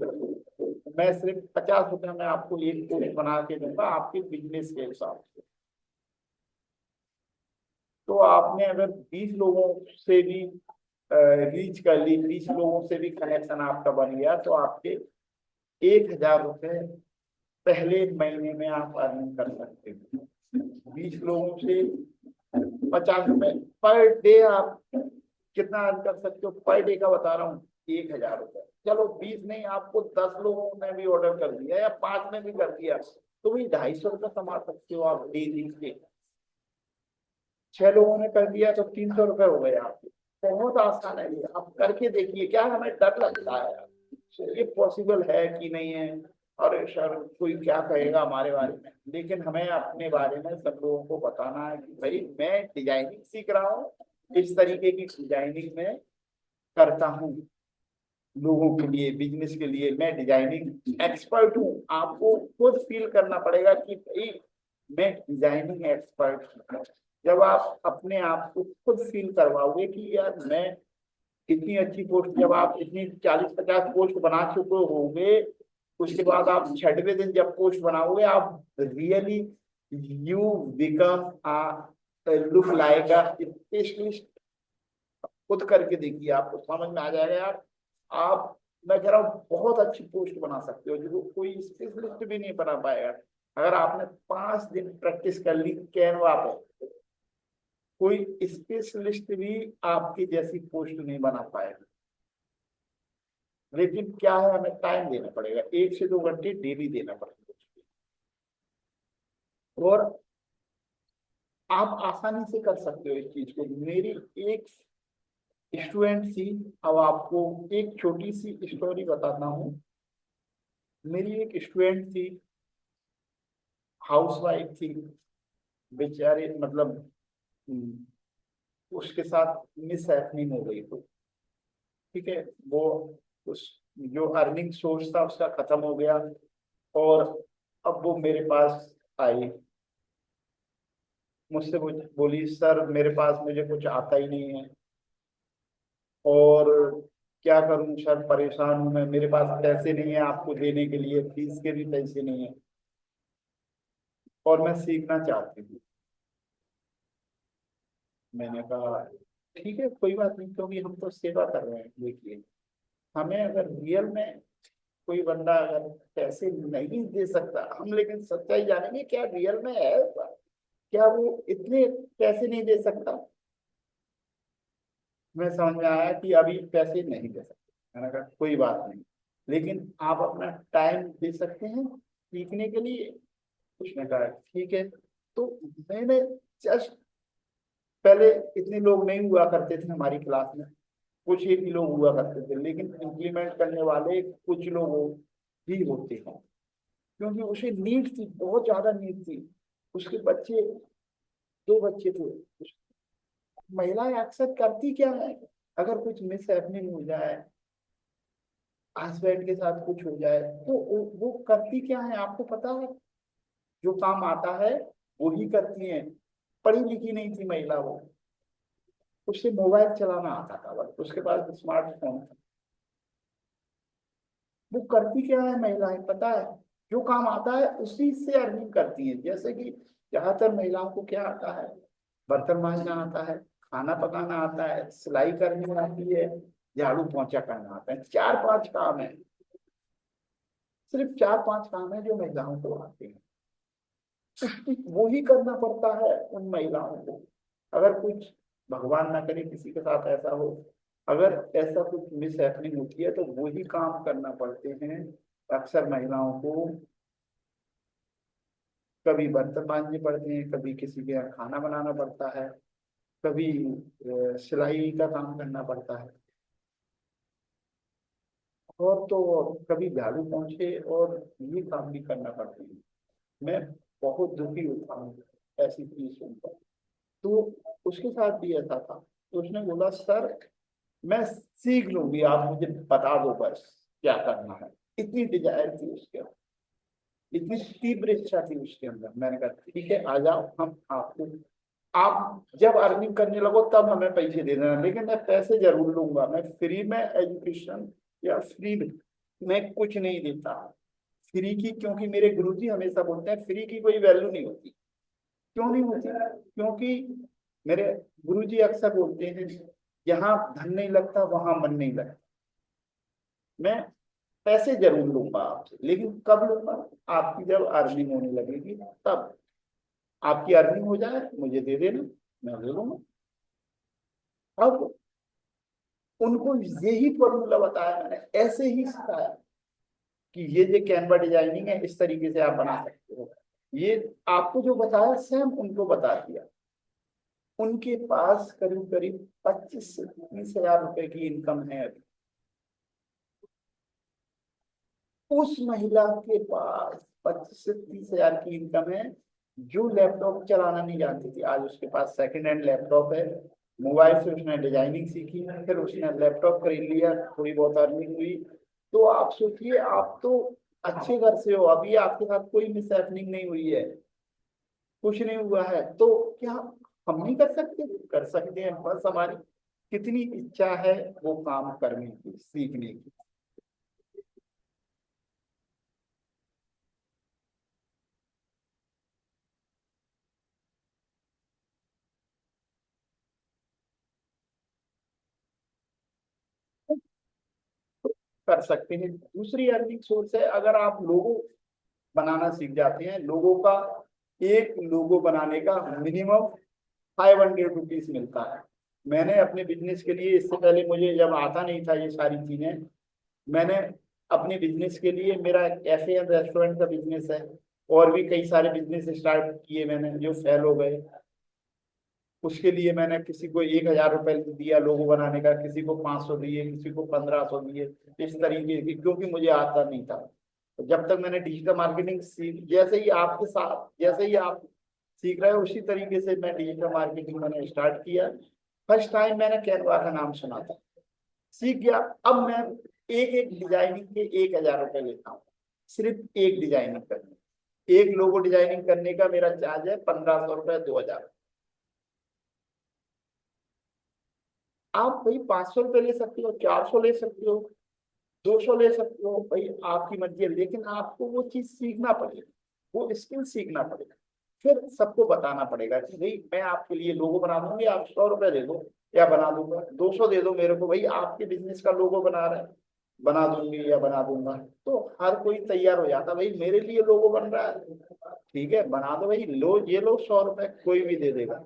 मैं सिर्फ 50 रुपए में आपको एक पोस्ट बना के दूंगा आपके बिजनेस के हिसाब से। तो आपने अगर 20 लोगों से भी रीच कर ली, 20 लोगों से भी कनेक्शन आपका बन गया, तो आपके 1000 रुपए पहले महीने में आप अर्निंग कर सकते हो। 20 लोगों से 50 रुपए पर डे आप कितना अर्न कर सकते हो पर डे का बता रहा हूँ, 1000 रुपए। चलो 20 नहीं, आपको 10 लोगों ने भी ऑर्डर कर दिया या 5 ने भी कर दिया, तो भी 250 रुपये कमा सकते हो आप डेली के। 6 लोगों ने कर दिया तो 300 रुपये हो गए आपके। बहुत आसान है ये, आप करके देखिए। क्या हमें डर लगता है यार, ये पॉसिबल है कि नहीं है, और सर कोई क्या कहेगा हमारे बारे में, लेकिन हमें अपने बारे में सब लोगों को बताना है कि भाई मैं डिजाइनिंग सीख रहा हूँ, इस तरीके की डिजाइनिंग में करता हूँ, लोगों के लिए, बिजनेस के लिए मैं डिजाइनिंग एक्सपर्ट हूँ। आपको खुद फील करना पड़ेगा कि भाई मैं डिजाइनिंग एक्सपर्ट हूँ। जब आप अपने आप को खुद फील करवाओगे कि यार मैं इतनी अच्छी पोस्ट, जब आप इतनी 40-50 पोस्ट बना चुके होंगे, उसके बाद आप 6वें दिन जब पोस्ट बनाओगे, आप really you become look like a specialist. खुद करके देखिए, आपको समझ में आ जाएगा यार। आप, मैं कह रहा हूँ, बहुत अच्छी पोस्ट बना सकते हो जो कोई स्पेशलिस्ट भी नहीं बना पाएगा। अगर आपने 5 दिन प्रैक्टिस कर ली कैनवा पे, कोई स्पेशलिस्ट भी आपकी जैसी पोस्ट नहीं बना पाएगा। लेकिन क्या है, हमें टाइम देना पड़ेगा, 1 से 2 घंटे डेली देना पड़ेगा, और आप आसानी से कर सकते हो इस चीज को। मेरी एक स्टूडेंट थी, अब आपको एक छोटी सी स्टोरी बताता हूँ। मेरी एक स्टूडेंट थी, हाउसवाइफ थी, बेचारे मतलब उसके साथ मिसहैपनिंग हो गई। तो ठीक है, वो उस जो अर्निंग सोर्स था उसका खत्म हो गया, और अब वो मेरे पास आई, मुझसे बोली सर मेरे पास मुझे कुछ आता ही नहीं है, और क्या करूं सर, परेशान हूं मैं, मेरे पास पैसे नहीं है आपको देने के लिए, फीस के भी पैसे नहीं है और मैं सीखना चाहती हूँ। मैंने कहा ठीक है कोई बात नहीं, क्योंकि हम तो सेवा कर रहे हैं। देखिए, हमें अगर रियल में कोई बंदा अगर पैसे नहीं दे सकता, हम लेकिन सच्चाई जानेंगे क्या रियल में है ऐसा? क्या वो इतने पैसे नहीं दे सकता? मैं समझ में आया कि अभी पैसे नहीं दे सकते। मैंने कहा कोई बात नहीं, लेकिन आप अपना टाइम दे सकते हैं सीखने के लिए। उसने कहा ठीक है। तो मैंने जस्ट, पहले इतने लोग नहीं हुआ करते थे हमारी क्लास में, कुछ एक ही लोग हुआ करते थे, लेकिन इम्प्लीमेंट करने वाले कुछ लोग ही होते हैं, क्योंकि उसे नीड थी, बहुत ज्यादा नीड थी। उसके बच्चे, 2 बच्चे थे। महिलाएं अक्सर करती क्या है, अगर कुछ मिस हैपनिंग हो जाए, हस्बैंड के साथ कुछ हो जाए, तो वो करती क्या है आपको पता है? जो काम आता है वो ही करती हैं। पढ़ी लिखी नहीं थी महिला वो, उससे मोबाइल चलाना आता था, बस उसके पास स्मार्टफोन था। वो करती क्या है महिलाएं पता है? जो काम आता है उसी से अर्निंग करती हैं। जैसे कि ज्यादातर महिलाओं को क्या आता है? बर्तन मांजना आता है, खाना पकाना आता है, सिलाई करनी आती है, झाड़ू पोंछा करना आता है। 4-5 काम है, सिर्फ 4-5 काम है जो महिलाओं को आते हैं। वो ही करना पड़ता है उन महिलाओं को। अगर कुछ भगवान ना करे किसी के साथ ऐसा हो, अगर ऐसा कुछ मिस हैपनिंग होती है, तो वो ही काम करना पड़ते हैं अक्सर महिलाओं को। कभी बर्तन मांजने पड़ते हैं, कभी किसी के यहाँ खाना बनाना पड़ता है, कभी सिलाई का काम करना पड़ता है, और तो और कभी झाड़ू पोंछे और ये काम भी करना पड़ते हैं। मैं बहुत दुखी होता हूँ ऐसी चीज सुनकर। तो उसके साथ भी ऐसा था, तो उसने बोला सर मैं सीख लूंगी, आप मुझे बता दो बस क्या करना है। इतनी डिजायर थी उसके अंदर, इतनी तीव्र इच्छा थी उसके अंदर। मैंने कहा ठीक है आ जाओ, हम आपको, आप जब अर्निंग करने लगो तब हमें पैसे दे देना, लेकिन मैं पैसे जरूर लूंगा। मैं फ्री में एजुकेशन या फ्री में कुछ नहीं देता, फ्री की, क्योंकि मेरे गुरुजी हमेशा बोलते हैं फ्री की कोई वैल्यू नहीं होती। क्यों नहीं होती? क्योंकि मेरे गुरुजी अक्सर बोलते हैं जहाँ धन नहीं लगता वहां मन नहीं लगता। मैं पैसे जरूर लूंगा आपसे, लेकिन कब लूंगा? आपकी जब अर्निंग होने लगेगी तब। आपकी अर्निंग हो जाए मुझे दे देना, मैं ले लूंगा। अब उनको यही फॉर्मूला बताया मैंने, ऐसे ही सिखाया कि ये जो कैनवा डिजाइनिंग है इस तरीके से आप बना सकते हो। ये आपको जो बताया सेम उनको बता दिया। उनके पास करीब करीब 25 से 30 हजार रुपए की इनकम है अभी। उस महिला के पास 25 से 30 हजार की इनकम है, जो लैपटॉप चलाना नहीं जानती थी, आज उसके पास सेकंड हैंड लैपटॉप है। मोबाइल से उसने डिजाइनिंग सीखी, फिर उसने लैपटॉप खरीद लिया, थोड़ी बहुत अर्निंग हुई। तो आप सोचिए, आप तो अच्छे घर से हो, अभी आपके साथ कोई मिस हैपनिंग नहीं हुई है, कुछ नहीं हुआ है, तो क्या हम नहीं कर सकते? कर सकते हैं, बस हमारी कितनी इच्छा है वो काम करने की, सीखने की। कर सकते हैं। दूसरी अर्निंग सोर्स है, अगर आप लोगो बनाना सीख जाते हैं। लोगों का, एक लोगो बनाने का मिनिमम 500 रुपीज मिलता है। मैंने अपने बिजनेस के लिए, इससे पहले मुझे जब आता नहीं था ये सारी चीजें, मैंने अपने बिजनेस के लिए, मेरा कैफे एंड रेस्टोरेंट का बिजनेस है, और भी कई सारे बिजनेस स्टार्ट किए मैंने जो फेल हो गए। उसके लिए मैंने किसी को 1,000 रुपए दिया लोगो बनाने का, किसी को 500 दिए, किसी को 1500 दिए, इस तरीके की, क्योंकि मुझे आता नहीं था। तो जब तक मैंने डिजिटल मार्केटिंग सीख, जैसे ही आपके साथ, जैसे ही आप सीख रहे हो उसी तरीके से मैं डिजिटल मार्केटिंग मैंने स्टार्ट किया। फर्स्ट टाइम मैंने कैनवा का नाम सुना था, सीख गया। अब मैं एक एक डिजाइनिंग के 1,000 रुपए लेता हूँ, सिर्फ एक डिजाइनिंग करने, एक लोगो डिजाइनिंग करने का मेरा चार्ज है 1,500 रुपए, 2,000। आप भाई 500 रुपये ले सकते हो, 400 ले सकते हो, 200 ले सकते हो, भाई आपकी मर्जी है, लेकिन आपको वो चीज सीखना पड़ेगा, वो स्किल सीखना पड़ेगा। फिर सबको बताना पड़ेगा कि भाई मैं आपके लिए लोगो बना दूंगी, आप 100 रुपये दे दो, या बना दूंगा, 200 दे दो मेरे को, भाई आपके बिजनेस का लोगो बना रहा है, बना दूंगी या बना दूंगा। तो हर कोई तैयार हो जाता, भाई मेरे लिए लोगो बन रहा है, ठीक है बना दो भाई, लो ये लो 100 रुपये, कोई भी दे देगा।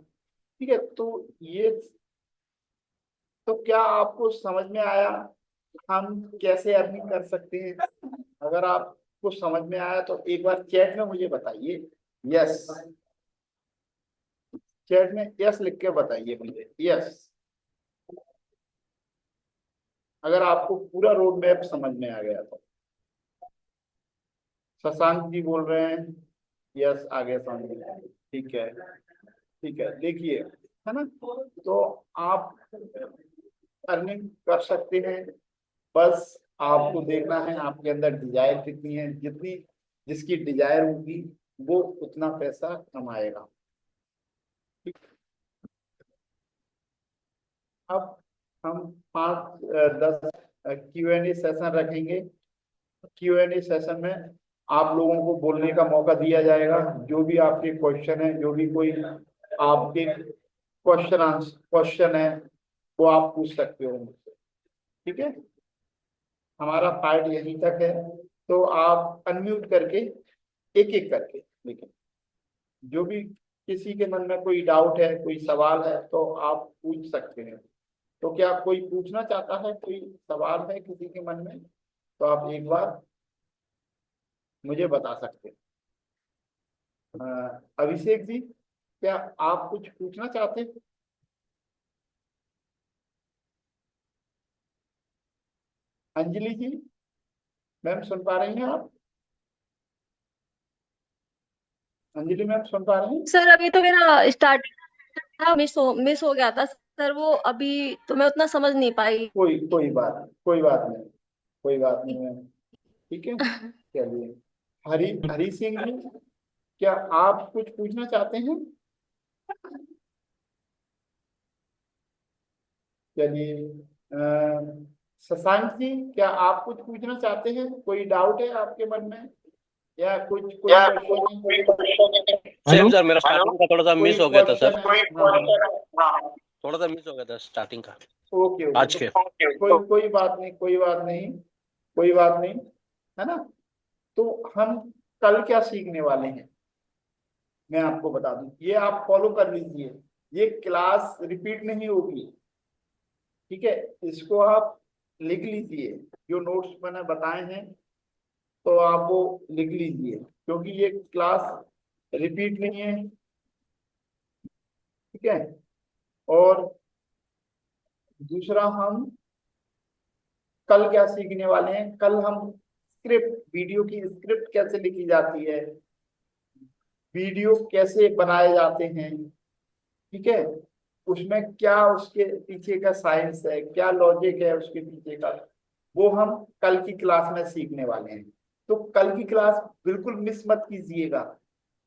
ठीक है, तो ये, तो क्या आपको समझ में आया हम कैसे अर्निंग कर सकते हैं? अगर आपको समझ में आया तो एक बार चैट में मुझे बताइए, यस, चैट में यस लिख के बताइए मुझे, यस, अगर आपको पूरा रोड मैप समझ में आ गया तो। शशांक जी बोल रहे हैं यस, आ गया समझ में, ठीक है, ठीक है, देखिए, है ना, तो आप अर्निंग कर सकते हैं, बस आपको देखना है आपके अंदर डिजायर कितनी है, जितनी जिसकी डिजायर होगी वो उतना पैसा कमाएगा। ठीक, अब हम 5-10 Q&A सेशन रखेंगे। Q&A सेशन में आप लोगों को बोलने का मौका दिया जाएगा, जो भी आपके क्वेश्चन है, जो भी कोई आपके क्वेश्चन है वो आप पूछ सकते हो मुझसे। ठीक है, हमारा पार्ट यहीं तक है, तो आप अनम्यूट करके एक एक करके, लेकिन जो भी किसी के मन में कोई डाउट है, कोई सवाल है, तो आप पूछ सकते हैं। तो क्या कोई पूछना चाहता है, कोई सवाल है किसी के मन में, तो आप एक बार मुझे बता सकते हैं। अभिषेक जी, क्या आप कुछ पूछना चाहते हैं? अंजलि जी, मैम सुन पा रही हैं आप? अंजलि मैम सुन पा रही हैं? सर अभी तो मेरा स्टार्ट था, मिस हो गया था सर वो, अभी तो मैं उतना समझ नहीं पाई। कोई बात नहीं, कोई बात नहीं, कोई बात नहीं मैम, ठीक है, चलिए। हरी हरी सिंह जी, क्या आप कुछ पूछना चाहते हैं? चलिए, शशांक जी, क्या आप कुछ पूछना चाहते हैं? कोई डाउट है आपके मन में, या कुछ कोई क्वेश्चन है? सेम सर, मेरा स्टार्टिंग का थोड़ा सा कोई मिस हो गया था सर, क्वेश्चन है? थोड़ा सा मिस हो गया था स्टार्टिंग का ओके आज ओके, के। कोई बात नहीं, कोई बात नहीं, कोई बात नहीं, है ना। तो हम कल क्या सीखने वाले हैं मैं आपको बता दूं, ये आप फॉलो कर लीजिए, ये क्लास रिपीट नहीं होगी, ठीक है, इसको आप लिख लीजिए, जो नोट्स मैंने बताए हैं तो आप वो लिख लीजिए, क्योंकि ये क्लास रिपीट नहीं है, ठीक है। और दूसरा, हम कल क्या सीखने वाले हैं, कल हम स्क्रिप्ट, वीडियो की स्क्रिप्ट कैसे लिखी जाती है, वीडियो कैसे बनाए जाते हैं, ठीक है, उसमें क्या उसके पीछे का साइंस है, क्या लॉजिक है उसके पीछे का, वो हम कल की क्लास में सीखने वाले हैं। तो कल की क्लास बिल्कुल मिस मत कीजिएगा,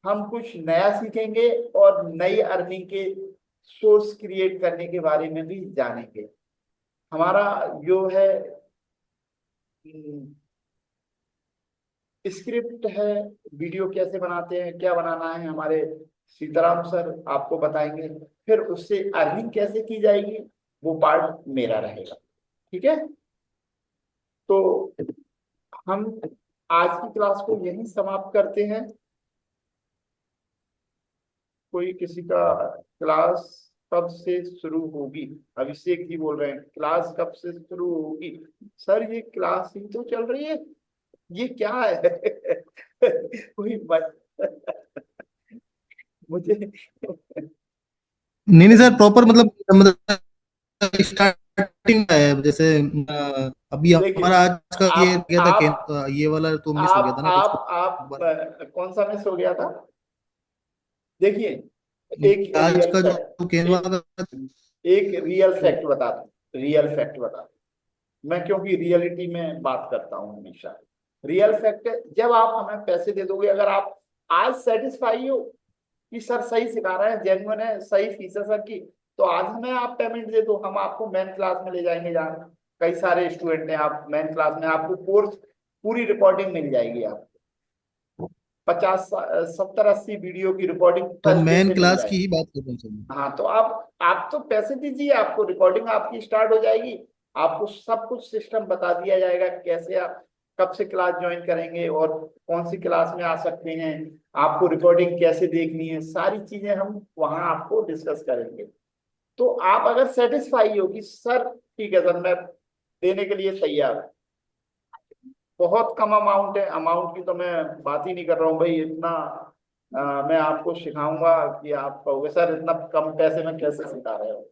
हम कुछ नया सीखेंगे और नई अर्निंग के सोर्स क्रिएट करने के बारे में भी जानेंगे। हमारा जो है स्क्रिप्ट है, वीडियो कैसे बनाते हैं, क्या बनाना है, हमारे सीताराम सर आपको बताएंगे, फिर उससे अर्निंग कैसे की जाएगी वो पार्ट मेरा रहेगा, ठीक है। तो हम आज की क्लास को यहीं समाप्त करते हैं। कोई किसी का क्लास कब से शुरू होगी? अभिषेक जी बोल रहे हैं क्लास कब से शुरू होगी? सर ये क्लास ही तो चल रही है, ये क्या है? कोई मुझे नहीं सर, प्रॉपर मतलब स्टार्टिंग का है, जैसे अभी देखिए, हमारा आज का ये आप गया था आप ये वाला तो मिस हो गया था ना, तो आप कौन सा मिस हो गया था? देखिए, एक आज रियल का फैक्ट, जो केनवा का एक रियल फैक्ट बता दूं, रियल फैक्ट बता दूं। मैं क्योंकि रियलिटी में बात करता हूँ हमेशा, रियल फैक्ट है, जब आप हमें पैसे दे दोगे, अगर आप आज सेटिस्फाई हो कि सर सही सिखा रहे हैं, जेन्युइन है, सही फीस है सर की, तो आज हमें आप पेमेंट दे दो, हम आपको मेन क्लास में ले जाएंगे जहाँ कई सारे स्टूडेंट हैं। आप मेन क्लास में आपको कोर्स पूरी रिकॉर्डिंग मिल जाएगी, आपको 50 70 80 वीडियो की रिकॉर्डिंग तो फर्स्ट डे मेन से मिल क्लास की जाएगी। ही बात कर रहा हूँ सर मैं। हाँ, तो आप तो पैसे दीजिए, आपको रिकॉर्डिंग आपकी स्टार्ट हो जाएगी। आपको सब कुछ सिस्टम बता दिया जाएगा, कैसे आप कब से क्लास ज्वाइन करेंगे और कौन सी क्लास में आ सकते हैं, आपको रिकॉर्डिंग कैसे देखनी है, सारी चीजें हम वहां आपको डिस्कस करेंगे। तो आप अगर सेटिस्फाई हो कि सर ठीक है सर, मैं देने के लिए तैयार हूँ, बहुत कम अमाउंट है, अमाउंट की तो मैं बात ही नहीं कर रहा हूँ भाई, इतना मैं आपको सिखाऊंगा कि आप कहोगे सर इतना कम पैसे में कैसे सिखा रहे हो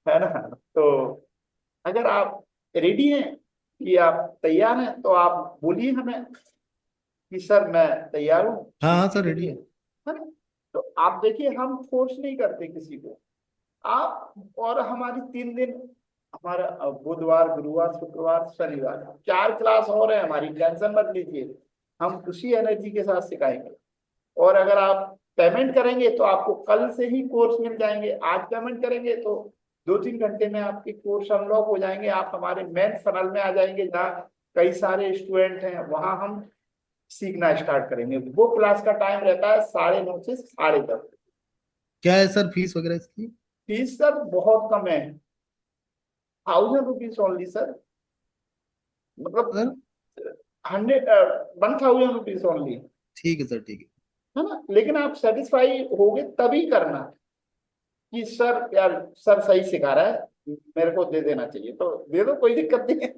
है ना। तो अगर आप रेडी हैं कि आप तैयार हैं, तो आप बोलिए हमें कि सर मैं तैयार हूँ हाँ हाँ सीखने सर के रेडी लिए, है। है ना। तो आप देखिए, हम फोर्स नहीं करते किसी को। आप और हमारी 3 दिन, हमारा बुधवार गुरुवार शुक्रवार शनिवार 4 क्लास और है हमारी, टेंशन मत लीजिए, हम उसी एनर्जी के साथ सिखाएंगे। और अगर आप पेमेंट करेंगे तो आपको कल से ही कोर्स मिल जाएंगे। आज पेमेंट करेंगे तो 2-3 घंटे में आपके कोर्स अनलॉक हो जाएंगे, आप हमारे मेन फनल में आ जाएंगे जहाँ कई सारे स्टूडेंट हैं, वहां हम सीखना स्टार्ट करेंगे। वो क्लास का टाइम रहता है 9:30 से 10:30। क्या है सर फीस वगैरह इसकी? फीस सर बहुत कम है, 1000 रुपीज ओनली सर, मतलब सर 1000 रुपीज ओनली, ठीक है सर ठीक है। है ना। लेकिन आप सेटिस्फाई होगे तभी करना कि सर यार सर सही सिखा रहा है, मेरे को दे देना चाहिए तो दे दो, कोई दिक्कत नहीं है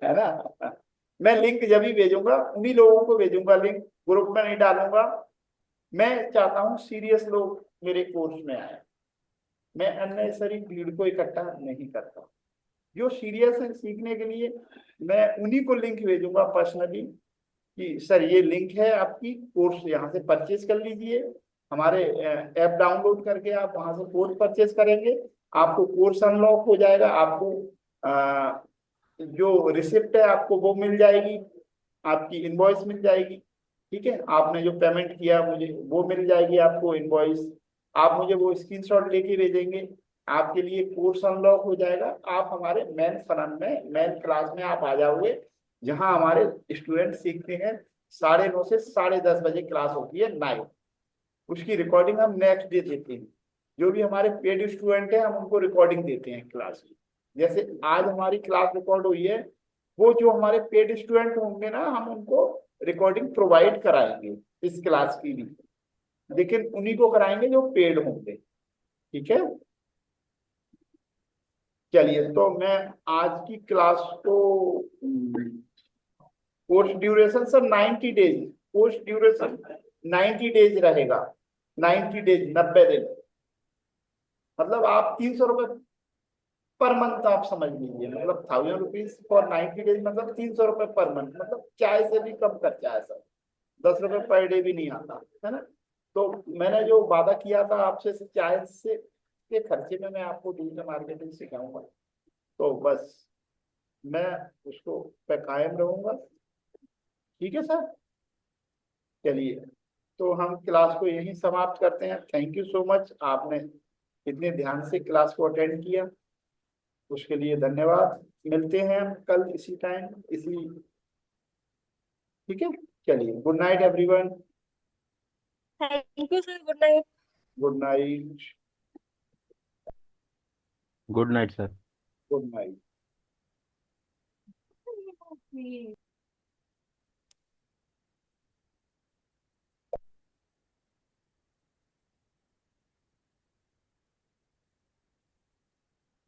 है ना। मैं लिंक जब भी भेजूंगा उन्हीं लोगों को भेजूंगा, लिंक ग्रुप में नहीं डालूंगा। मैं चाहता हूँ सीरियस लोग मेरे कोर्स में आए, मैं अननेसेसरी भीड़ को इकट्ठा नहीं करता। जो सीरियस है सीखने के लिए, मैं उन्हीं को लिंक भेजूंगा पर्सनली कि सर ये लिंक है आपकी, कोर्स यहाँ से परचेज कर लीजिए, हमारे ऐप डाउनलोड करके आप वहां से कोर्स परचेज करेंगे, आपको कोर्स अनलॉक हो जाएगा, आपको जो रिसिप्ट है आपको वो मिल जाएगी, आपकी इनवॉइस मिल जाएगी, ठीक है। आपने जो पेमेंट किया मुझे वो मिल जाएगी आपको इनवॉइस, आप मुझे वो स्क्रीनशॉट लेके भेजेंगे, आपके लिए कोर्स अनलॉक हो जाएगा। आप हमारे मेन फनल में मेन क्लास में आप आ जाओगे, जहां हमारे स्टूडेंट सीखते हैं। 9:30 से 10:30 बजे क्लास होती है नाइट, उसकी रिकॉर्डिंग हम नेक्स्ट डे देते हैं। जो भी हमारे पेड स्टूडेंट हैं हम उनको रिकॉर्डिंग देते हैं क्लास की, जैसे आज हमारी क्लास रिकॉर्ड हुई है, वो जो हमारे पेड स्टूडेंट होंगे ना हम उनको रिकॉर्डिंग प्रोवाइड कराएंगे इस क्लास की भी, लेकिन उन्हीं को कराएंगे जो पेड होंगे, ठीक है। चलिए, तो मैं आज की क्लास को, course duration sir 90 days, course duration 90 days रहेगा, 90 डेज 90 दिन, मतलब आप 300 रुपये पर मंथ आप समझ लीजिए, मतलब 1000 रुपीज फॉर 90 डेज, मतलब 300 रुपये पर मंथ, मतलब चाय से भी कम खर्चा है सर, 10 रुपये पर डे भी नहीं आता है ना। तो मैंने जो वादा किया था आपसे, चाय से के खर्चे में मैं आपको डिजिटल मार्केटिंग सिखाऊंगा, तो बस मैं उसको पे कायम रहूंगा, ठीक है सर। चलिए, तो हम क्लास को यहीं समाप्त करते हैं। थैंक यू सो मच, आपने इतने ध्यान से क्लास को अटेंड किया, उसके लिए धन्यवाद। मिलते हैं हम कल इसी टाइम इसी, ठीक है। चलिए, good night everyone, thank you sir, good night. Good night, good night sir. Good night.